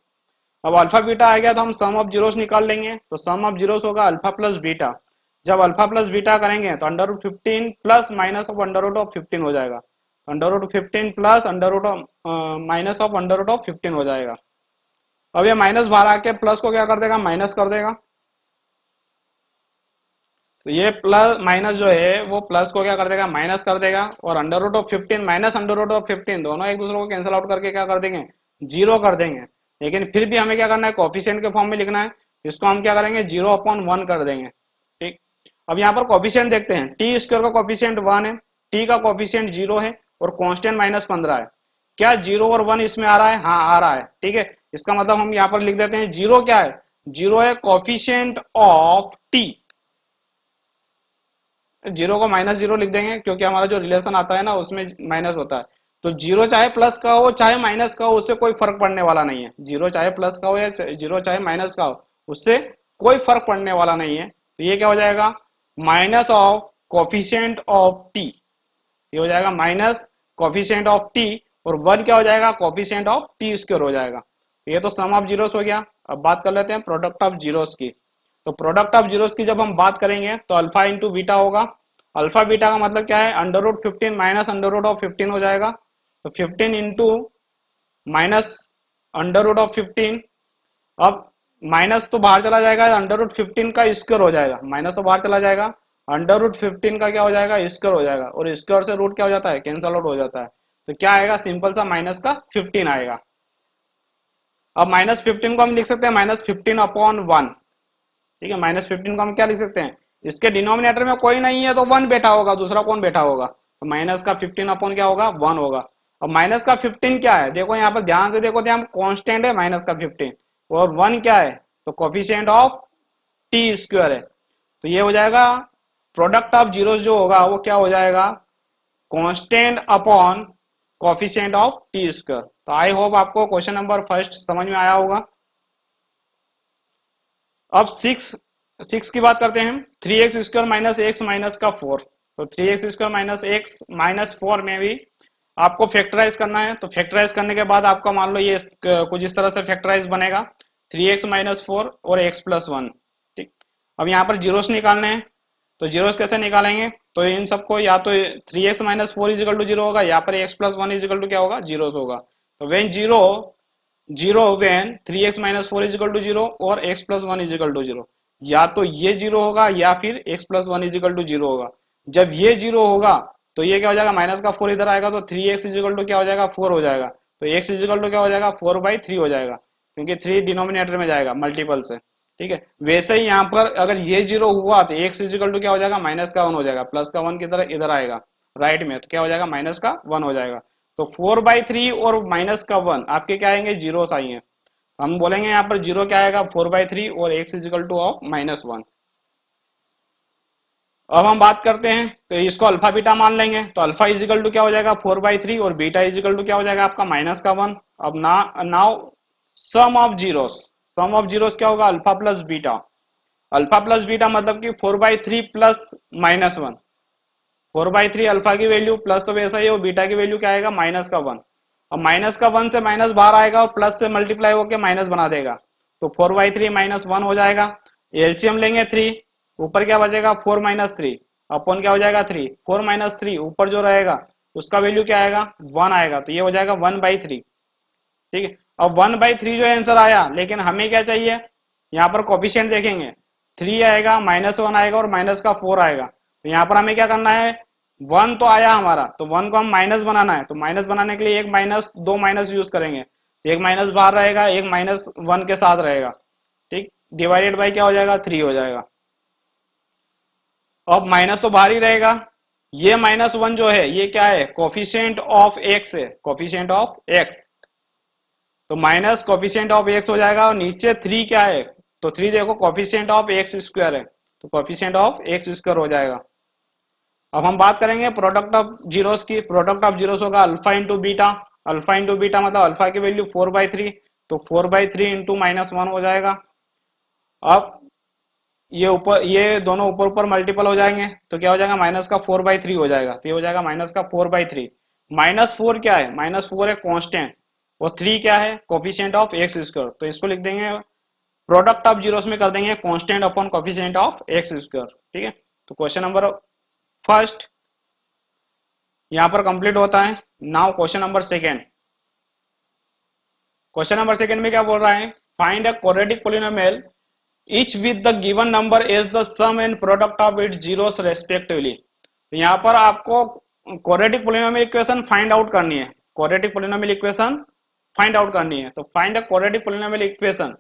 अब अल्फा बीटा आ गया तो हम सम ऑफ जीरोस निकाल लेंगे, तो सम ऑफ जीरोस होगा अल्फा प्लस बीटा। जब अल्फा प्लस बीटा करेंगे तो √15 प्लस माइनस ऑफ √15 हो जाएगा, √15 प्लस माइनस ऑफ √15 हो जाएगा। अब ये माइनस बाहर आके प्लस को क्या कर देगा, माइनस कर देगा, तो ये प्लस माइनस जो है वो प्लस को क्या कर देगा, माइनस कर देगा, और √15 माइनस √15 दोनों एक दूसरे को कैंसिल आउट करके क्या कर देंगे, जीरो कर देंगे। लेकिन फिर भी हमें क्या करना है, कोफिशिएंट के फॉर्म में लिखना है, इसको हम क्या करेंगे 0/1 कर देंगे, ठीक। अब यहाँ पर कोफिशिएंट देखते हैं, टी स्क्वायर का कोफिशिएंट 1 है, टी का कोफिशिएंट 0 है, और कांस्टेंट -15 है। क्या 0 और 1 इसमें आ रहा है, हाँ आ रहा है, ठीक है। इसका मतलब हम यहाँ पर लिख देते हैं, जीरो क्या है, जीरो है कोफिशिएंट ऑफ टी, जीरो को -0 लिख देंगे, क्योंकि हमारा जो रिलेशन आता है ना उसमें माइनस होता है। तो जीरो चाहे प्लस का हो चाहे माइनस का हो, उससे कोई फर्क पड़ने वाला नहीं है, जीरो चाहे प्लस का हो या जीरो चाहे माइनस का हो, उससे कोई फर्क पड़ने वाला नहीं है। तो ये क्या हो जाएगा, minus of coefficient of T, ये हो जाएगा माइनस कोफिशिएंट ऑफ टी, और 1 क्या हो जाएगा, कोफिशिएंट ऑफ टी स्क्वायर हो जाएगा। ये तो सम ऑफ जीरोस हो गया। अब बात कर लेते हैं प्रोडक्ट ऑफ जीरोस की। तो प्रोडक्ट ऑफ जीरोस की जब हम बात करेंगे तो अल्फा इंटू बीटा होगा। अल्फा बीटा का मतलब क्या है, √15 माइनस √15 हो जाएगा, तो 15 इंटू माइनस √15। अब माइनस तो बाहर चला जाएगा, √15 का स्क्वायर हो जाएगा, माइनस तो बाहर चला जाएगा, √15 का क्या हो जाएगा, स्क्वायर हो जाएगा, और स्क्वायर से रूट क्या हो जाता है, कैंसल आउट हो जाता है, तो क्या आएगा, सिंपल सा माइनस का 15 आएगा। अब -15 को हम लिख सकते हैं -15/1, ठीक है। -15 को हम क्या लिख सकते हैं, इसके डिनोमिनेटर में कोई नहीं है तो 1 बैठा होगा, दूसरा कौन बैठा होगा, तो माइनस का 15 अपॉन क्या होगा, 1 होगा। अब माइनस का 15 क्या है, देखो यहाँ पर ध्यान से देखो, ध्यान कांस्टेंट है माइनस का 15, और 1 क्या है, तो कोफिशिएंट ऑफ टी स्क्वायर है। तो ये हो जाएगा प्रोडक्ट ऑफ जीरोस जो होगा वो क्या हो जाएगा, constant upon coefficient of T square. तो आई होप आपको क्वेश्चन नंबर फर्स्ट समझ में आया होगा। अब सिक्स की बात करते हैं, 3x square minus x minus का 4। तो 3x square minus x minus 4 में भी आपको फैक्टराइज करना है। तो फैक्टराइज करने के बाद आपका मान लो ये कुछ इस तरह से फैक्टराइज बनेगा, 3x माइनस 4 और x प्लस 1, ठीक। अब यहाँ पर जीरोस निकालने हैं, तो जीरोस कैसे निकालेंगे, तो इन सबको या तो 3x minus 4 is equal to zero होगा, या पर x प्लस 1 इजिकल टू क्या होगा, जीरोस होगा। तो when zero when 3x minus 4 is equal to zero और x plus 1 is equal to zero, या तो ये जीरो होगा या फिर x plus 1 is equal to zero होगा। जब ये जीरो होगा तो ये क्या हो जाएगा, माइनस का 4 इधर आएगा, तो 3x इजिकल टू क्या हो जाएगा, 4 हो जाएगा, तो x इजिकल टू क्या हो जाएगा, 4/3 हो जाएगा, क्योंकि 3 डिनोमिनेटर में जाएगा मल्टीपल से, ठीक है। वैसे ही यहाँ पर अगर ये 0 हुआ तो x इजिकल टू क्या हो जाएगा, माइनस का 1 हो जाएगा, प्लस का 1 की तरह इधर आएगा राइट में, तो क्या हो जाएगा, माइनस का 1 हो जाएगा। तो 4/3 और माइनस का 1 आपके क्या आएंगे, जीरोस आएंगे। हम बोलेंगे यहाँ पर जीरो क्या आएगा, 4/3 और x इजिकल टू ऑफ -1। अब हम बात करते हैं तो इसको अल्फा बीटा मान लेंगे, तो अल्फा इजिकल टू क्या हो जाएगा, 4/3 और बीटा इजिकल टू क्या हो जाएगा आपका -1। अब now sum of zeros, sum of zeros क्या होगा, alpha plus beta. Alpha plus beta मतलब कि 4/3 प्लस -1, 4/3 अल्फा की वैल्यू प्लस तो वैसा ही हो, बीटा की वैल्यू क्या आएगा, -1। अब -1 से माइनस बाहर आएगा और प्लस से मल्टीप्लाई होकर माइनस बना देगा, तो 4/3 -1 हो जाएगा। एलसीएम लेंगे 3, ऊपर क्या बचेगा 4 - 3 अपन क्या हो जाएगा 3, 4 - 3 ऊपर जो रहेगा उसका वैल्यू क्या आएगा 1 आएगा, तो ये हो जाएगा 1/3, ठीक है। अब 1/3 जो आंसर आया, लेकिन हमें क्या चाहिए, यहाँ पर कोफिशिएंट देखेंगे 3 आएगा, -1 आएगा और माइनस का 4 आएगा, तो यहाँ पर हमें क्या करना है, 1 तो आया हमारा, तो 1 को हम माइनस बनाना है, तो माइनस बनाने के लिए एक माइनस, दो माइनस यूज करेंगे, एक माइनस बाहर रहेगा, एक -1 के साथ रहेगा, ठीक, डिवाइडेड बाई क्या हो जाएगा 3 हो जाएगा। अब माइनस तो बाहर ही रहेगा, ये -1 जो है ये क्या है, कोफिशिएंट ऑफ x है, कोफिशिएंट ऑफ x, तो माइनस कोफिशिएंट ऑफ x हो जाएगा, और नीचे 3 क्या है, तो 3 देखो कोफिशिएंट ऑफ x स्क्वायर है, तो कोफिशिएंट ऑफ x स्क्वायर हो जाएगा। अब हम बात करेंगे प्रोडक्ट ऑफ जीरोस की, प्रोडक्ट ऑफ जीरोस होगा alpha into beta, alpha into beta मतलब अल्फा की वैल्यू 4/3, तो 4/3 इंटू -1 हो जाएगा। अब ये ऊपर, ये दोनों ऊपर ऊपर मल्टीपल हो जाएंगे, तो क्या हो जाएगा, माइनस का 4/3 हो जाएगा, तो ये हो जाएगा माइनस का 4/3। -4 क्या है, -4 है कांस्टेंट, और 3 क्या है, कोफिशिएंट ऑफ x स्क्वायर, तो इसको लिख देंगे प्रोडक्ट ऑफ जीरोस में कर देंगे constant upon coefficient of x square, ठीक है। तो क्वेश्चन नंबर फर्स्ट यहां पर कंप्लीट होता है। Now question number second, question number second में क्या बोल रहा है, find a quadratic polynomial each with the given number as the sum and product of its zeros respectively। तो यहाँ पर आपको quadratic polynomial equation find out करनी है, quadratic polynomial equation find out करनी है, तो find a quadratic polynomial equation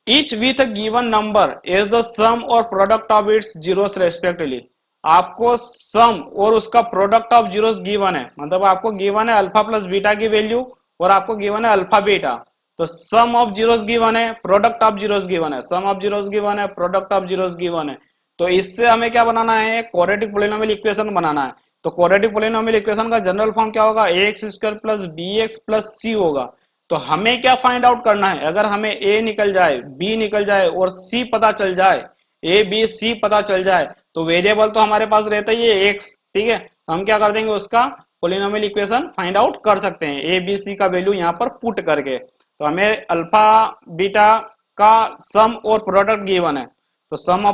each with a given number as the sum और product of its zeros respectively। आपको सम और उसका प्रोडक्ट ऑफ जीरोस गिवन है, मतलब आपको गिवन है अल्फा प्लस बीटा की वैल्यू, और आपको गिवन है अल्फा बीटा, तो सम ऑफ जीरोस गिवन है, प्रोडक्ट ऑफ जीरोस गिवन है, सम ऑफ जीरोस गिवन है, प्रोडक्ट ऑफ जीरोस गिवन है, तो इससे हमें क्या बनाना है, क्वाड्रेटिक पोलिनोमियल इक्वेशन बनाना है। तो क्वाड्रेटिक पोलिनोमियल इक्वेशन का जनरल फॉर्म क्या होगा, ax square plus bx plus c होगा। तो हमें क्या फाइंड आउट करना है, अगर हमें a निकल जाए, b निकल जाए और c पता चल जाए, a b c पता चल जाए, तो वेरिएबल तो हमारे पास रहता ही है x, ठीक है, तो हम क्या कर देंगे, उसका पोलिनोमियल इक्वेशन फाइंड आउट कर सकते हैं a b c का वैल्यू यहाँ पर पुट करके। तो हमें अल्फा बीटा का सम और प्रोडक्ट गिवन है, तो सम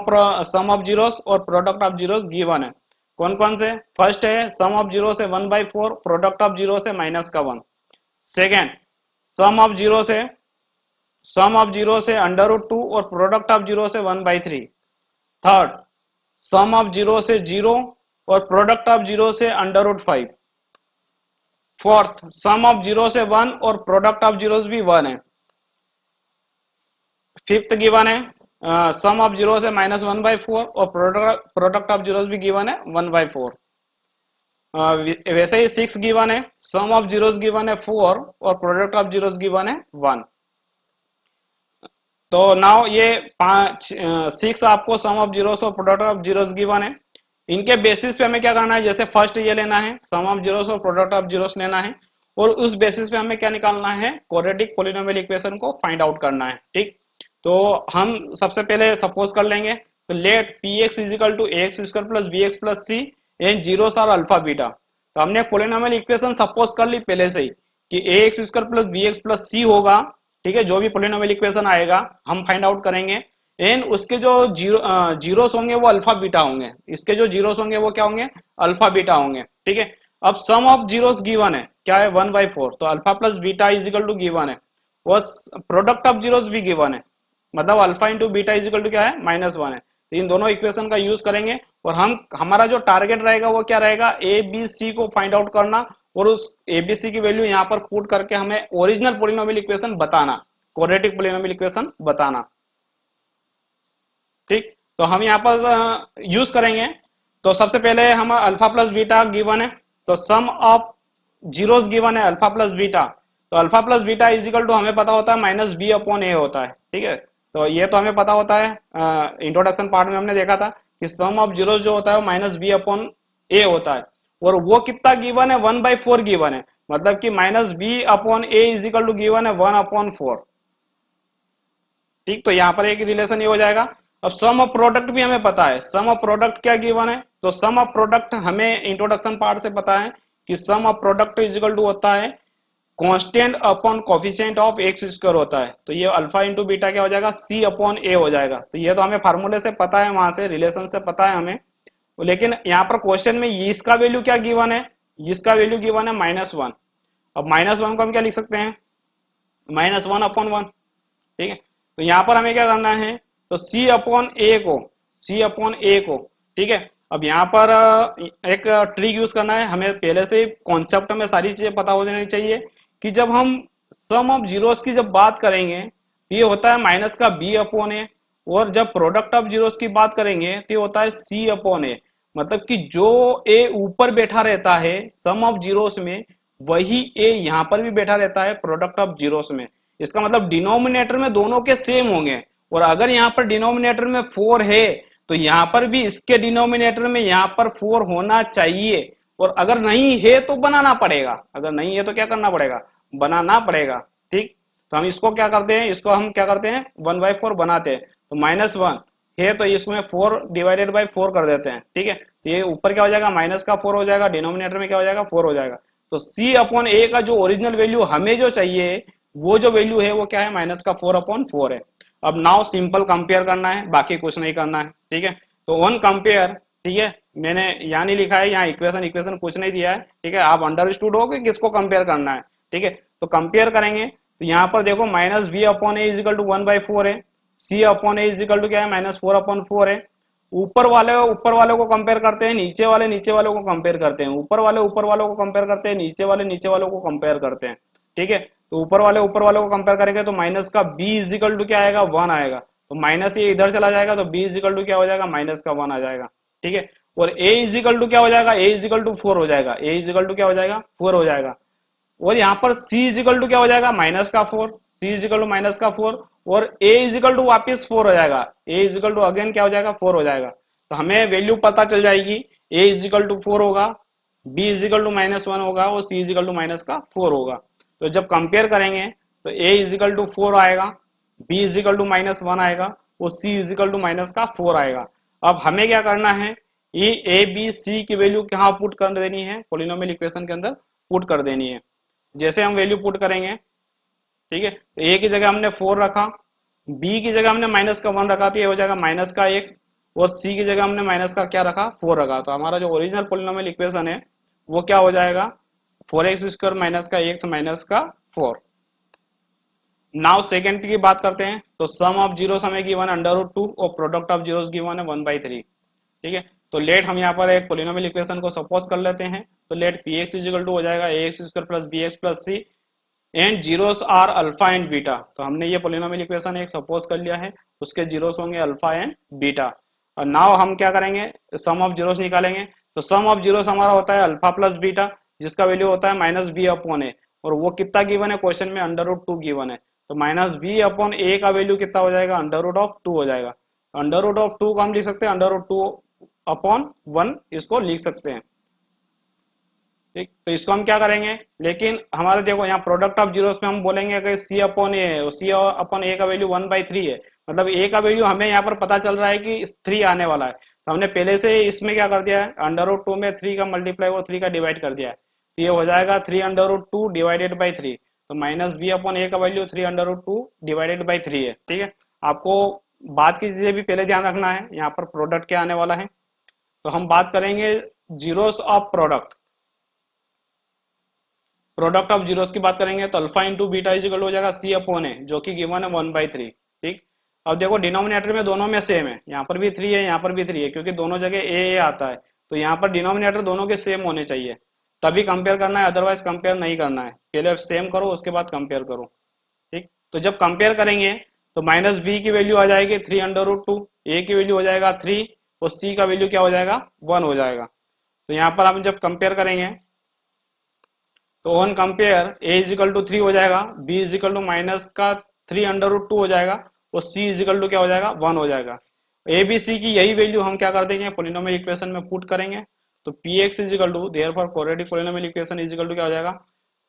ऑफ जीरोस और प्रोडक्ट ऑफ जीरोस गिवन है, कौन कौन से, फर्स्ट है सम ऑफ जीरो से 1/4, प्रोडक्ट ऑफ जीरो से -1। सेकेंड सम ऑफ जीरो से √2 और प्रोडक्ट ऑफ जीरो से 1/3। थर्ड सम ऑफ जीरो से 0 और प्रोडक्ट ऑफ जीरो से √5। फोर्थ सम ऑफ जीरो से 1 और प्रोडक्ट ऑफ जीरोस भी 1 है। फिफ्थ गिवन है सम ऑफ जीरो से -1/4 और प्रोडक्ट ऑफ जीरोस भी गिवन है 1/4। वैसे ही 6 गिवन है, सम ऑफ जीरोस गिवन है 4 और प्रोडक्ट ऑफ जीरोस गिवन है 1। तो नाउ ये 6 आपको सम ऑफ जीरोस और प्रोडक्ट ऑफ जीरोस गिवन है, इनके बेसिस पे हमें क्या करना है, जैसे फर्स्ट ये लेना है सम ऑफ जीरोस और प्रोडक्ट ऑफ जीरोस लेना है, और उस बेसिस पे हमें क्या निकालना है, क्वाड्रेटिक पोलिनोमियल इक्वेशन को फाइंड आउट करना है, ठीक। तो हम सबसे पहले सपोज कर लेंगे, तो let px is equal to ax square plus bx plus c and zeros are alpha beta. तो हमने पोलिनोमियल इक्वेशन सपोज कर ली पहले से ही कि ax square plus bx plus c होगा, ठीक है, जो भी पोलिनोमियल इक्वेशन आएगा हम फाइंड आउट करेंगे, एंड उसके जो जीरोस होंगे वो अल्फा बीटा होंगे, इसके जो जीरोस होंगे वो क्या होंगे, अल्फा बीटा होंगे, ठीक है। अब सम ऑफ जीरोस गिवन है क्या है 1/4, तो alpha plus beta is equal to given है, और प्रोडक्ट ऑफ जीरोस भी गिवन है, मतलब alpha into beta is equal to क्या है -1 है। तो इन दोनों इक्वेशन का यूज करेंगे, और हमारा जो टारगेट रहेगा वो क्या रहेगा, ए बी सी को फाइंड आउट करना, और उस एबीसी की वैल्यू यहाँ पर पुट करके हमें ओरिजिनल पोलिनोमियल इक्वेशन बताना, क्वाड्रेटिक पोलिनोमियल इक्वेशन बताना। ठीक, तो हम यहाँ पर यूज करेंगे। तो सबसे पहले हम अल्फा प्लस बीटा गिवन है, तो सम ऑफ जीरोस गिवन है अल्फा प्लस बीटा। तो alpha plus beta is equal to हमें पता होता है माइनस बी अपॉन ए होता है। ठीक है, तो ये तो हमें पता होता है, इंट्रोडक्शन पार्ट में हमने देखा था कि सम ऑफ जीरोस जो होता है वो माइनस बी अपॉन ए होता है। और वो कितना गिवन है, 1/4 गिवन है, मतलब कि minus b upon a is equal to given है 1/4। ठीक, तो यहाँ पर एक रिलेशन ये हो जाएगा। अब सम ऑफ प्रोडक्ट भी हमें पता है, सम ऑफ प्रोडक्ट क्या गिवन है, तो सम ऑफ प्रोडक्ट हमें इंट्रोडक्शन पार्ट से पता है कि sum of product is equal to होता है constant upon coefficient of x square होता है। तो ये अल्फा इंटू बीटा क्या हो जाएगा, सी अपॉन ए हो जाएगा। तो ये तो हमें फार्मूले से पता है, वहां से रिलेशन से पता है हमें, लेकिन यहाँ पर क्वेश्चन में इसका वैल्यू क्या गिवन है, इसका वैल्यू गिवन है -1। अब -1 को हम क्या लिख सकते हैं, -1/1। ठीक है, तो यहाँ पर हमें क्या करना है, तो सी अपॉन ए को, सी अपॉन ए को, ठीक है। अब यहाँ पर एक ट्रिक यूज करना है, हमें पहले से कॉन्सेप्ट में सारी चीजें पता हो जानी चाहिए कि जब हम सम ऑफ जीरोस की जब बात करेंगे तो ये होता है माइनस का बी अपॉन ए, और जब प्रोडक्ट ऑफ जीरोस की बात करेंगे तो ये होता है सी अपॉन ए। मतलब कि जो ए ऊपर बैठा रहता है सम ऑफ जीरोस में, वही ए यहाँ पर भी बैठा रहता है प्रोडक्ट ऑफ जीरोस में। इसका मतलब डिनोमिनेटर में दोनों के सेम होंगे, और अगर यहाँ पर डिनोमिनेटर में 4 है तो यहाँ पर भी इसके डिनोमिनेटर में यहाँ पर 4 होना चाहिए, और अगर नहीं है तो बनाना पड़ेगा, अगर नहीं है तो क्या करना पड़ेगा, बनाना पड़ेगा। ठीक, तो हम इसको क्या करते हैं, इसको हम क्या करते हैं 1/4 बनाते हैं। तो -1 है तो इसमें 4 डिवाइडेड बाई 4 कर देते हैं। ठीक है, तो ये ऊपर क्या हो जाएगा, माइनस का 4 हो जाएगा, डिनोमिनेटर में क्या हो जाएगा 4 हो जाएगा। तो सी अपॉन ए का जो ओरिजिनल वैल्यू हमें जो चाहिए वो जो वैल्यू है वो क्या है, -4/4 है। अब नाउ सिंपल कंपेयर करना है, बाकी कुछ नहीं करना है। ठीक है, तो ऑन कंपेयर, ठीक है, मैंने यहाँ नहीं लिखा है, यहाँ इक्वेशन कुछ नहीं दिया है। ठीक है, आप अंडरस्टूड हो कि किसको कंपेयर करना है। ठीक है, तो कंपेयर करेंगे तो यहाँ पर देखो minus b upon a is equal to 1/4 है, c upon a is equal to क्या है, -4/4 है। ऊपर वाले को कंपेयर करते हैं, नीचे वाले को कंपेयर करते हैं, ऊपर वालों को कंपेयर करते हैं, नीचे वालों को कंपेयर करते हैं। ठीक है, तो ऊपर वाले को कंपेयर करेंगे तो माइनस का b इज इक्वल टू क्या आएगा, 1 आएगा। तो माइनस ये इधर चला जाएगा तो b इज इक्वल टू क्या हो जाएगा, -1 आ जाएगा। ठीक है, और a इज इक्वल टू क्या हो जाएगा, a इज इक्वल टू 4 हो जाएगा, a इज इक्वल टू क्या हो जाएगा, 4 हो जाएगा। और यहाँ पर c इज इक्वल टू क्या हो जाएगा, -4, c इज इक्वल टू -4, और a इज इक्वल टू वापिस 4 हो जाएगा, a is equal to again क्या हो जाएगा, 4 हो जाएगा। तो हमें वैल्यू पता चल जाएगी, a इज इक्वल टू 4 होगा, b इज इक्वल टू -1 होगा, और c इज इक्वल टू -4 होगा। तो जब कंपेयर करेंगे तो a इज इक्वल टू 4 आएगा, b इज इक्वल टू -1 आएगा, और c इज इक्वल टू -4 आएगा। अब हमें क्या करना है, ये a b c की वैल्यू कहाँ पुट कर देनी है, पॉलिनोमियल इक्वेशन के अंदर पुट कर देनी है। जैसे हम वैल्यू पुट करेंगे, ठीक है, तो a की जगह हमने 4 रखा, b की जगह हमने -1 रखा, तो ये हो जाएगा -x, और c की जगह हमने माइनस का क्या रखा, 4 रखा। तो हमारा जो ओरिजिनल पॉलिनोमियल इक्वेशन है वो क्या हो जाएगा, 4x² -4। नाउ सेकेंड की बात करते हैं, तो सम ऑफ जीरोस हमें गिवन है √2 और प्रोडक्ट ऑफ जीरोस गिवन है 1/3। ठीक है, तो लेट हम यहाँ पर एक पॉलिनोमियल इक्वेशन को सपोज कर लेते हैं। तो let px is equal to हो जाएगा ax² + bx + c and zeros are alpha and beta. तो हमने ये पॉलिनोमियल इक्वेशन एक सपोज कर लिया है, उसके जीरोस होंगे अल्फा एंड बीटा। और नाउ हम क्या करेंगे, सम ऑफ जीरोस निकालेंगे। तो सम ऑफ जीरोस हमारा होता है अल्फा प्लस बीटा, जिसका वैल्यू होता है -b/a, और वो कितना गिवन है क्वेश्चन में, √2 गिवन है। तो -b/a का वैल्यू कितना हो जाएगा, √2 हो जाएगा। √2 को हम लिख सकते हैं √2/1 इसको लिख सकते हैं। ठीक, तो इसको हम क्या करेंगे, लेकिन हमारे देखो यहाँ प्रोडक्ट ऑफ जीरोस में हम बोलेंगे कि c/a है, c/a का वैल्यू 1/3 है, मतलब a का वैल्यू हमें यहाँ पर पता चल रहा है कि 3 आने वाला है। तो हमने पहले से इसमें क्या कर दिया है, √2 में 3 का मल्टीप्लाई और 3 का डिवाइड कर दिया है। तो ये हो जाएगा 3√2 डिवाइडेड बाई 3। तो -b/a का वैल्यू 3√2 डिवाइडेड बाई 3 है। ठीक है, आपको बात की चीजें भी पहले ध्यान रखना है, यहाँ पर प्रोडक्ट क्या आने वाला है। तो हम बात करेंगे zeros of product of zeros की बात करेंगे, तो alpha into beta is equal हो जाएगा c/a, जो कि गिवन है 1/3। ठीक, अब देखो डिनोमिनेटर में दोनों में सेम है, यहाँ पर भी 3 है, यहाँ पर भी 3 है, क्योंकि दोनों जगह ए आता है। तो यहाँ पर डिनोमिनेटर दोनों के सेम होने चाहिए, तभी कंपेयर करना है, अदरवाइज कंपेयर नहीं करना है। पहले सेम करो उसके बाद कंपेयर करो। ठीक, तो जब कंपेयर करेंगे तो माइनस बी की वैल्यू आ जाएगी 3√2, ए की वैल्यू हो जाएगा 3 और सी का वैल्यू क्या हो जाएगा 1 हो जाएगा। तो यहाँ पर हम जब कंपेयर करेंगे तो on compare a is equal to 3 हो जाएगा, बी इजिकल टू माइनस का 3√2 हो जाएगा और सी इजिकल टू क्या हो जाएगा 1 हो जाएगा। ए बी सी की यही वैल्यू हम क्या कर देंगे पोलिनोमियल इक्वेशन में पुट करेंगे। तो p x is equal to therefore quadratic polynomial equation is equal to क्या हो जाएगा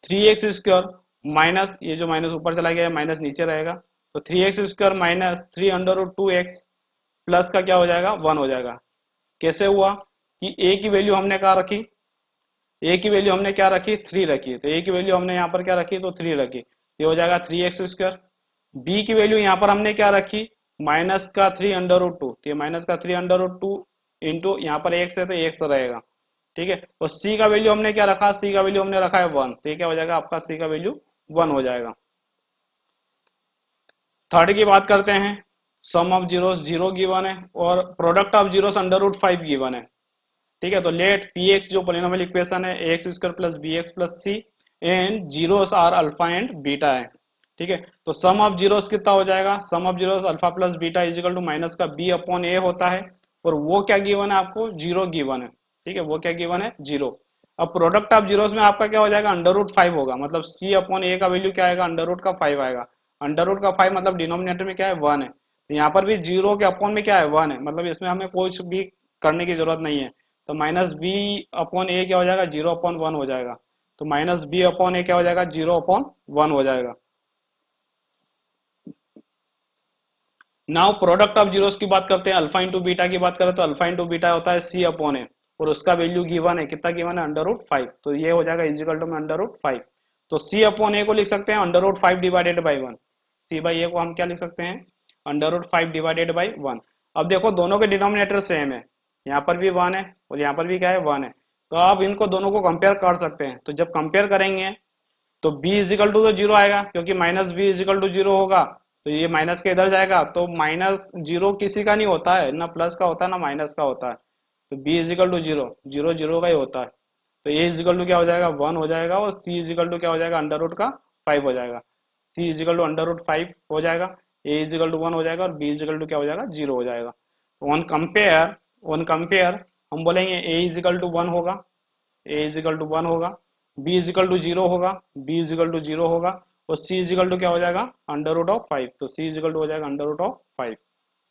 3x² माइनस, ये जो माइनस ऊपर चला गया माइनस नीचे रहेगा, तो 3x² माइनस 3√2x प्लस का क्या हो जाएगा 1 हो जाएगा। कैसे हुआ कि ए की वैल्यू हमने कहा रखी, ए की वैल्यू हमने क्या रखी 3 रखी, तो ए की वैल्यू हमने यहाँ पर क्या रखी तो 3 रखी, ये हो जाएगा 3x²। बी की वैल्यू यहाँ पर हमने क्या रखी माइनस का 3√2, तो ये माइनस का 3√2 इंटू यहाँ पर x है तो x रहेगा, ठीक है। और c का वैल्यू हमने क्या रखा, c का वैल्यू हमने रखा है 1, तो ये क्या हो जाएगा आपका c का वैल्यू 1 हो जाएगा। थर्ड की बात करते हैं, सम ऑफ जीरोस 0 गिवन है और प्रोडक्ट ऑफ जीरोस √5 गिवन है, ठीक है। तो लेट पी एक्स जो पोलिनोमियल इक्वेशन है ax² plus b x plus c and zeros are alpha and beta है, ठीक है। तो सम ऑफ जीरोस कितना हो जाएगा, sum of zeros alpha plus beta is equal to minus का b अपॉन ए होता है और वो क्या गिवन है आपको 0 गिवन है, ठीक है, वो क्या गिवन है 0। अब प्रोडक्ट ऑफ जीरोस में आपका क्या हो जाएगा √5 होगा, मतलब c अपॉन ए का वैल्यू क्या आएगा √5 आएगा, √5 मतलब डिनोमिनेटर में क्या है 1 है, तो यहाँ पर भी 0 के अपॉन में क्या है 1 है, मतलब इसमें हमें कुछ भी करने की जरूरत नहीं है। तो माइनस बी अपॉन ए क्या हो जाएगा 0/1 हो जाएगा, तो माइनस बी अपॉन ए क्या हो जाएगा 0/1 हो जाएगा। नाउ प्रोडक्ट ऑफ जीरोस की बात करते हैं, अल्फा इंटू बीटा की बात करें तो अल्फा इंटू बीटा होता है c अपॉन ए और उसका वैल्यू गिवन है, कितना गिवन है √5, तो ये हो जाएगा इजिकल टू में √5। तो c अपॉन ए को लिख सकते हैं √5 डिवाइडेड बाई 1, c बाई ए को हम क्या लिख सकते हैं √5 डिवाइडेड बाई 1। अब देखो दोनों के डिनोमिनेटर सेम है, यहाँ पर भी 1 है और यहाँ पर भी क्या है 1 है, तो आप इनको दोनों को कंपेयर कर सकते हैं। तो जब कंपेयर करेंगे तो b इजिकल टू तो 0 आएगा, क्योंकि माइनस बी इजिकल टू 0 होगा, तो ये माइनस के इधर जाएगा, तो माइनस 0 किसी का नहीं होता है, ना प्लस का होता है ना माइनस का होता है, तो b इजिकल टू 0 0 0 का ही होता है। तो a इजिकल टू क्या हो जाएगा 1 हो जाएगा और c इजिकल टू क्या हो जाएगा √5 हो जाएगा, c इजिकल टू √5 हो जाएगा, a इजिकल टू 1 हो जाएगा और b इजिकल टू क्या हो जाएगा 0 हो जाएगा। ऑन कंपेयर हम बोलेंगे a इजिकल टू 1 होगा, a इजिकल टू 1 होगा, b इजिकल टू 0 होगा, b इजिकल टू 0 होगा और c इजिकल टू क्या हो जाएगा √5, तो c इजिकल टू हो जाएगा √5,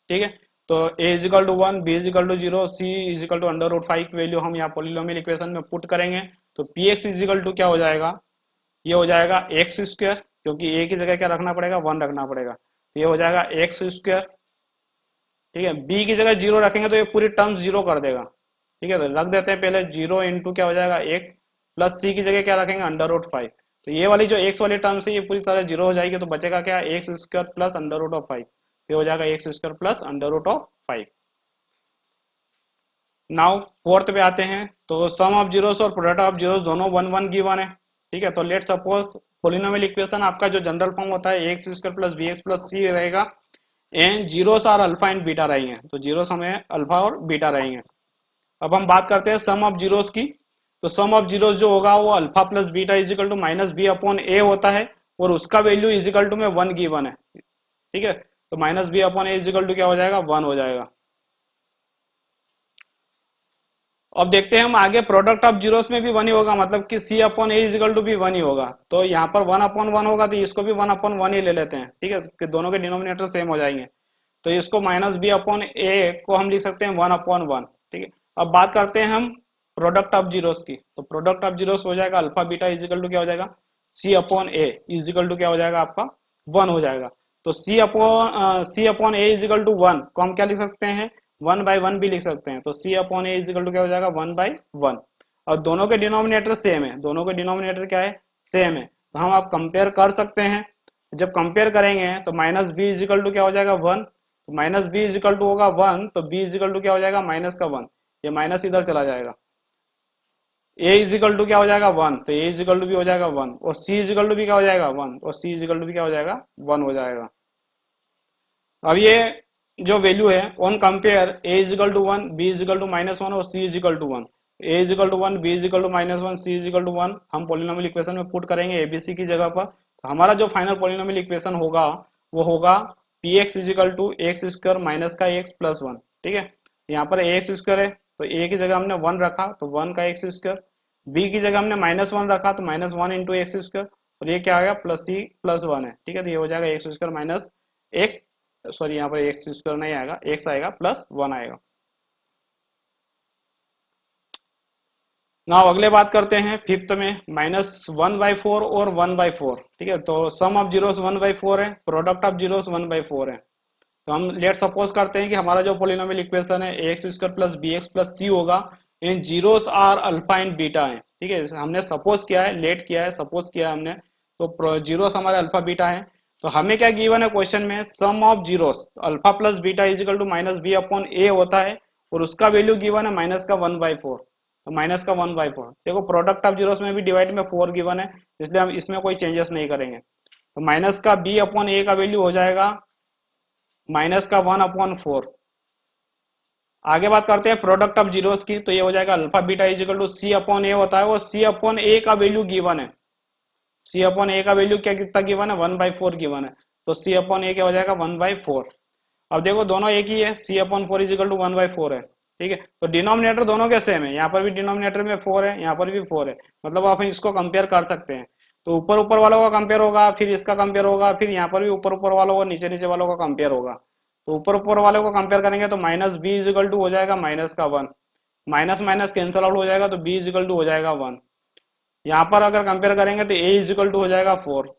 ठीक है। तो a is equal to 1, b is equal to 0, c is equal to √5 की वैल्यू हम यहाँ पोलिनोमियल इक्वेशन में पुट करेंगे, तो px इजिकल टू क्या हो जाएगा, ये हो जाएगा x², क्योंकि a की जगह क्या रखना पड़ेगा 1 रखना पड़ेगा, तो ये हो जाएगा x², ठीक है। b की जगह 0 रखेंगे तो ये पूरी टर्म्स 0 कर देगा, ठीक है। तो रख देते हैं पहले 0 इंटू क्या हो जाएगा x प्लस c की जगह क्या रखेंगे √5, तो ये वाली जो x वाली टर्म है ये पूरी तरह 0 हो जाएगी, तो बचेगा क्या x² प्लस √5, ये हो जाएगा x² प्लस √5। नाउ फोर्थ पे आते हैं, तो सम ऑफ जीरोस और प्रोडक्ट ऑफ जीरोस दोनों 1 1 गिवन है, ठीक है। तो लेट सपोज पोलिनोमियल इक्वेशन आपका जो जनरल फॉर्म होता है ax² plus bx plus c रहेगा and zeros are alpha and beta रहेंगे, तो जीरोस हमें अल्फा और बीटा रहेंगे। अब हम बात करते हैं सम ऑफ जीरोस की, तो सम ऑफ जीरोस जो होगा वो alpha plus beta is equal to minus b upon a होता है और उसका वैल्यू इजिकल टू में 1 गिवन है, ठीक है। तो minus b upon a is equal to क्या हो जाएगा 1 हो जाएगा। अब देखते हैं हम आगे प्रोडक्ट ऑफ जीरोस में भी 1 ही होगा, मतलब कि c upon a is equal to भी 1 ही होगा, तो यहाँ पर 1/1 होगा तो इसको भी 1/1 ही ले लेते हैं, ठीक है, कि दोनों के डिनोमिनेटर सेम हो जाएंगे। तो इसको माइनस बी अपॉन ए को हम लिख सकते हैं 1/1, ठीक है। अब बात करते हैं हम प्रोडक्ट ऑफ जीरोस की, तो प्रोडक्ट ऑफ जीरोस हो जाएगा अल्फा बीटा इजिकल टू क्या हो जाएगा c upon a is equal to क्या हो जाएगा आपका 1 हो जाएगा। तो c upon a is equal to 1 को हम क्या लिख सकते हैं 1/1 भी लिख सकते हैं, तो c upon a is equal to क्या हो जाएगा 1/1 और दोनों के डिनोमिनेटर सेम है, दोनों के डिनोमिनेटर क्या है सेम है, तो हम आप कंपेयर कर सकते हैं। जब कंपेयर करेंगे तो माइनस बी इजिकल टू क्या हो जाएगा 1, तो माइनस बी इजिकल टू होगा 1, तो b इजिकल टू क्या हो जाएगा माइनस का 1, ये माइनस इधर चला जाएगा। a इजिकल टू क्या हो जाएगा 1, तो a इजिकल टू भी हो जाएगा 1 और c इजिकल टू भी क्या हो जाएगा 1 और c इजिकल टू भी क्या हो जाएगा 1 हो जाएगा। अब ये जो वैल्यू है on compare a is equal to 1, b is equal to -1 और c is equal to 1, a is equal to 1, b is equal to -1, c is equal to 1 हम पोलिनोमियल इक्वेशन में पुट करेंगे abc की जगह पर, तो हमारा जो फाइनल पॉलिनोमियल इक्वेशन होगा वो होगा p x is equal to x square minus का एक्स प्लस वन। ठीक है, यहाँ पर एक्स स्क्वायर है तो ए की जगह हमने वन रखा तो वन का एक्स स्क्वायर, बी की जगह हमने माइनस वन रखा तो minus one into x square, और ये क्या आ गया प्लस सी प्लस वन है। ठीक है, तो ये हो जाएगा एक्स स्क्वायर माइनस एक, सॉरी यहाँ पर एक्स स्क्वायर नहीं आएगा, एक्स आएगा प्लस वन आएगा। ना अगले बात करते हैं फिफ्थ में माइनस वन बाई फोर और वन बाई फोर। ठीक है, तो sum of zeros one by four है, product of zeros one by four है। तो हम लेट सपोज करते हैं कि हमारा जो पोलिनोमियल इक्वेशन है a x square plus b x plus c होगा, इन zeros are alpha and beta है। ठीक है, हमने सपोज किया है, लेट किया है, सपोज किया है हमने, तो जीरोस हमारे अल्फा बीटा है। तो हमें क्या गिवन है क्वेश्चन में, sum of zeros alpha plus beta is equal to minus b upon a होता है, और उसका वैल्यू गिवन है माइनस का वन बाई फोर, तो माइनस का वन बाई फोर। देखो प्रोडक्ट ऑफ जीरोस में भी डिवाइड में फोर गिवन है, इसलिए हम इसमें कोई चेंजेस नहीं करेंगे। तो माइनस का बी अपॉन ए का वैल्यू हो जाएगा माइनस का वन अपॉन फोर। आगे बात करते हैं प्रोडक्ट ऑफ जीरोस की, तो ये हो जाएगा alpha beta is equal to c upon a होता है, और सी अपॉन ए का वैल्यू गिवन है, सी अपॉन ए का वैल्यू क्या कितना गिवन है, वन बाई फोर गिवन है, तो सी अपॉन ए क्या हो जाएगा वन बाई फोर। अब देखो दोनों एक ही है, c upon four is equal to one by four है। ठीक है, तो डिनोमिनेटर दोनों के सेम है, यहाँ पर भी डिनोमिनेटर में फोर है, यहाँ पर भी फोर है, मतलब आप इसको कंपेयर कर सकते हैं। तो ऊपर ऊपर वालों का कंपेयर होगा, फिर इसका कंपेयर होगा, फिर यहाँ पर भी ऊपर ऊपर वालों का नीचे नीचे वालों का कंपेयर होगा। तो ऊपर ऊपर वालों को कंपेयर करेंगे तो माइनस बी इजिकल टू हो जाएगा माइनस का one, minus minus cancel out हो जाएगा तो बी इजिकल टू हो जाएगा वन। यहाँ पर अगर कंपेयर करेंगे तो ए इजिकल टू हो जाएगा फोर,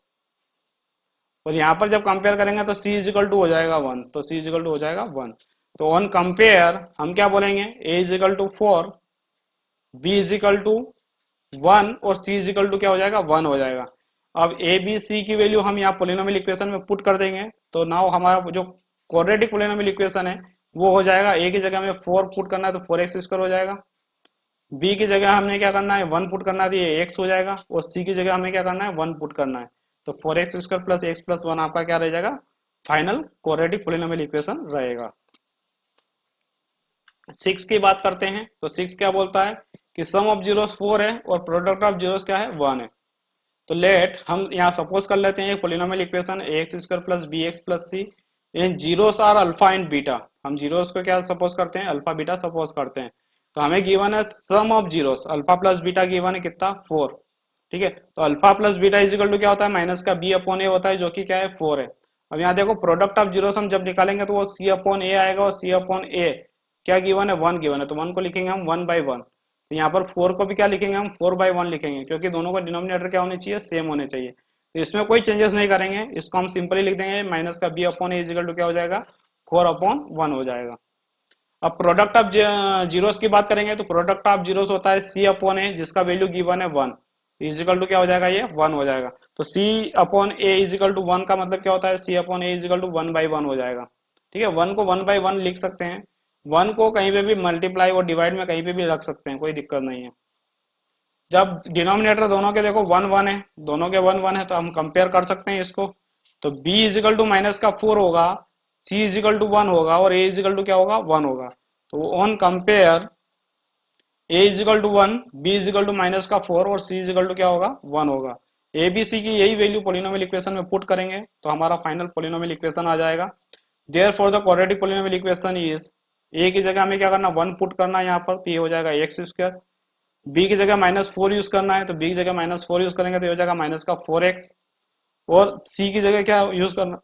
और यहाँ पर जब कंपेयर करेंगे तो c इजिकल टू हो जाएगा वन, तो c इजिकल टू हो जाएगा वन। तो ऑन कंपेयर हम क्या बोलेंगे, a is equal to four, b is equal to one, और c इजिकल टू क्या हो जाएगा वन हो जाएगा। अब a b c की वैल्यू हम यहाँ पोलिनोमियल इक्वेशन में पुट कर देंगे, तो नाउ हमारा जो क्वाड्रेटिक पोलिनोमियल इक्वेशन है वो हो जाएगा, a की जगह हमें फोर पुट करना है तो फोर एक्स स्क्वायर हो जाएगा, b की जगह हमने क्या करना है वन पुट करना है तो ये x हो जाएगा, और c की जगह हमें क्या करना है वन पुट करना है, तो four x square plus x plus one आपका क्या रह जाएगा, फाइनल क्वाड्रेटिक पोलिनोमियल इक्वेशन रहेगा। सिक्स की बात करते हैं, तो सिक्स क्या बोलता है कि सम ऑफ जीरोस फोर है और प्रोडक्ट ऑफ जीरोस क्या है वन है। तो लेट हम यहाँ सपोज कर लेते हैं एक polynomial equation a x square plus b x plus c, इन zeros are alpha and beta. हम जीरोस को क्या सपोज करते हैं, अल्फा बीटा सपोज करते हैं। तो हमें गिवन है sum of zeros alpha plus beta given है कितना, फोर। ठीक है, तो alpha plus beta is equal to क्या होता है, माइनस का बी अपॉन ए होता है, जो कि क्या है फोर है। अब यहाँ देखो प्रोडक्ट ऑफ जीरोस हम जब निकालेंगे तो वो सी अपॉन ए आएगा, और सी अपॉन ए क्या गिवन है, वन गिवन है, तो वन को लिखेंगे हम वन बाई वन। तो यहाँ पर फोर को भी क्या लिखेंगे हम, फोर बाई वन लिखेंगे, क्योंकि दोनों का डिनोमिनेटर क्या होने चाहिए, सेम होने चाहिए। तो इसमें कोई चेंजेस नहीं करेंगे, इसको हम सिंपली लिख देंगे माइनस का b upon a is equal to क्या हो जाएगा, फोर अपॉन वन हो जाएगा। अब प्रोडक्ट ऑफ जीरोस की बात करेंगे, तो प्रोडक्ट ऑफ जीरोस होता है सी अपॉन ए, जिसका वैल्यू गिवन है वन, इजिकल टू क्या हो जाएगा, ये वन हो जाएगा। तो c upon a is equal to one का मतलब क्या होता है, c upon a is equal to one by one हो जाएगा। ठीक है, वन को वन बाई वन लिख सकते हैं, वन को कहीं पे भी मल्टीप्लाई और डिवाइड में कहीं पे भी रख सकते हैं, कोई दिक्कत नहीं है। जब डिनोमिनेटर दोनों के देखो वन वन है, दोनों के वन वन है, तो हम कंपेयर कर सकते हैं इसको। तो b इजिकल टू माइनस का फोर होगा, c इजिकल टू वन होगा, और a इजिकल टू क्या होगा, वन होगा। तो on compare a is equal to one, b is equal to minus का फोर, और c इजिकल टू क्या होगा, वन होगा। a b c की यही वैल्यू पोलिनोमियल इक्वेशन में पुट करेंगे तो हमारा फाइनल पोलिनोमियल इक्वेशन आ जाएगा। Therefore the quadratic polynomial equation is, a की जगह हमें क्या करना, वन पुट करना है यहाँ पर, तो ये हो जाएगा एक्स स्क्वायर। b की जगह माइनस फोर यूज करना है, तो b की जगह माइनस फोर यूज करेंगे तो ये हो जाएगा माइनस का फोर एक्स। और c की जगह क्या यूज करना,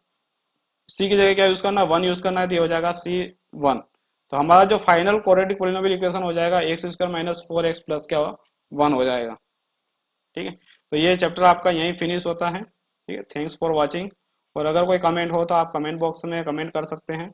c की जगह क्या यूज करना, वन यूज करना है, तो ये हो जाएगा c वन। तो हमारा जो फाइनल क्वाड्रेटिक पोलिनोमियल इक्वेशन हो जाएगा x square minus four x plus क्या वन हो जाएगा। ठीक है, तो ये चैप्टर आपका यहीं फिनिश होता है। ठीक है, थैंक्स फॉर वॉचिंग। और अगर कोई कमेंट हो तो आप कमेंट बॉक्स में कमेंट कर सकते हैं।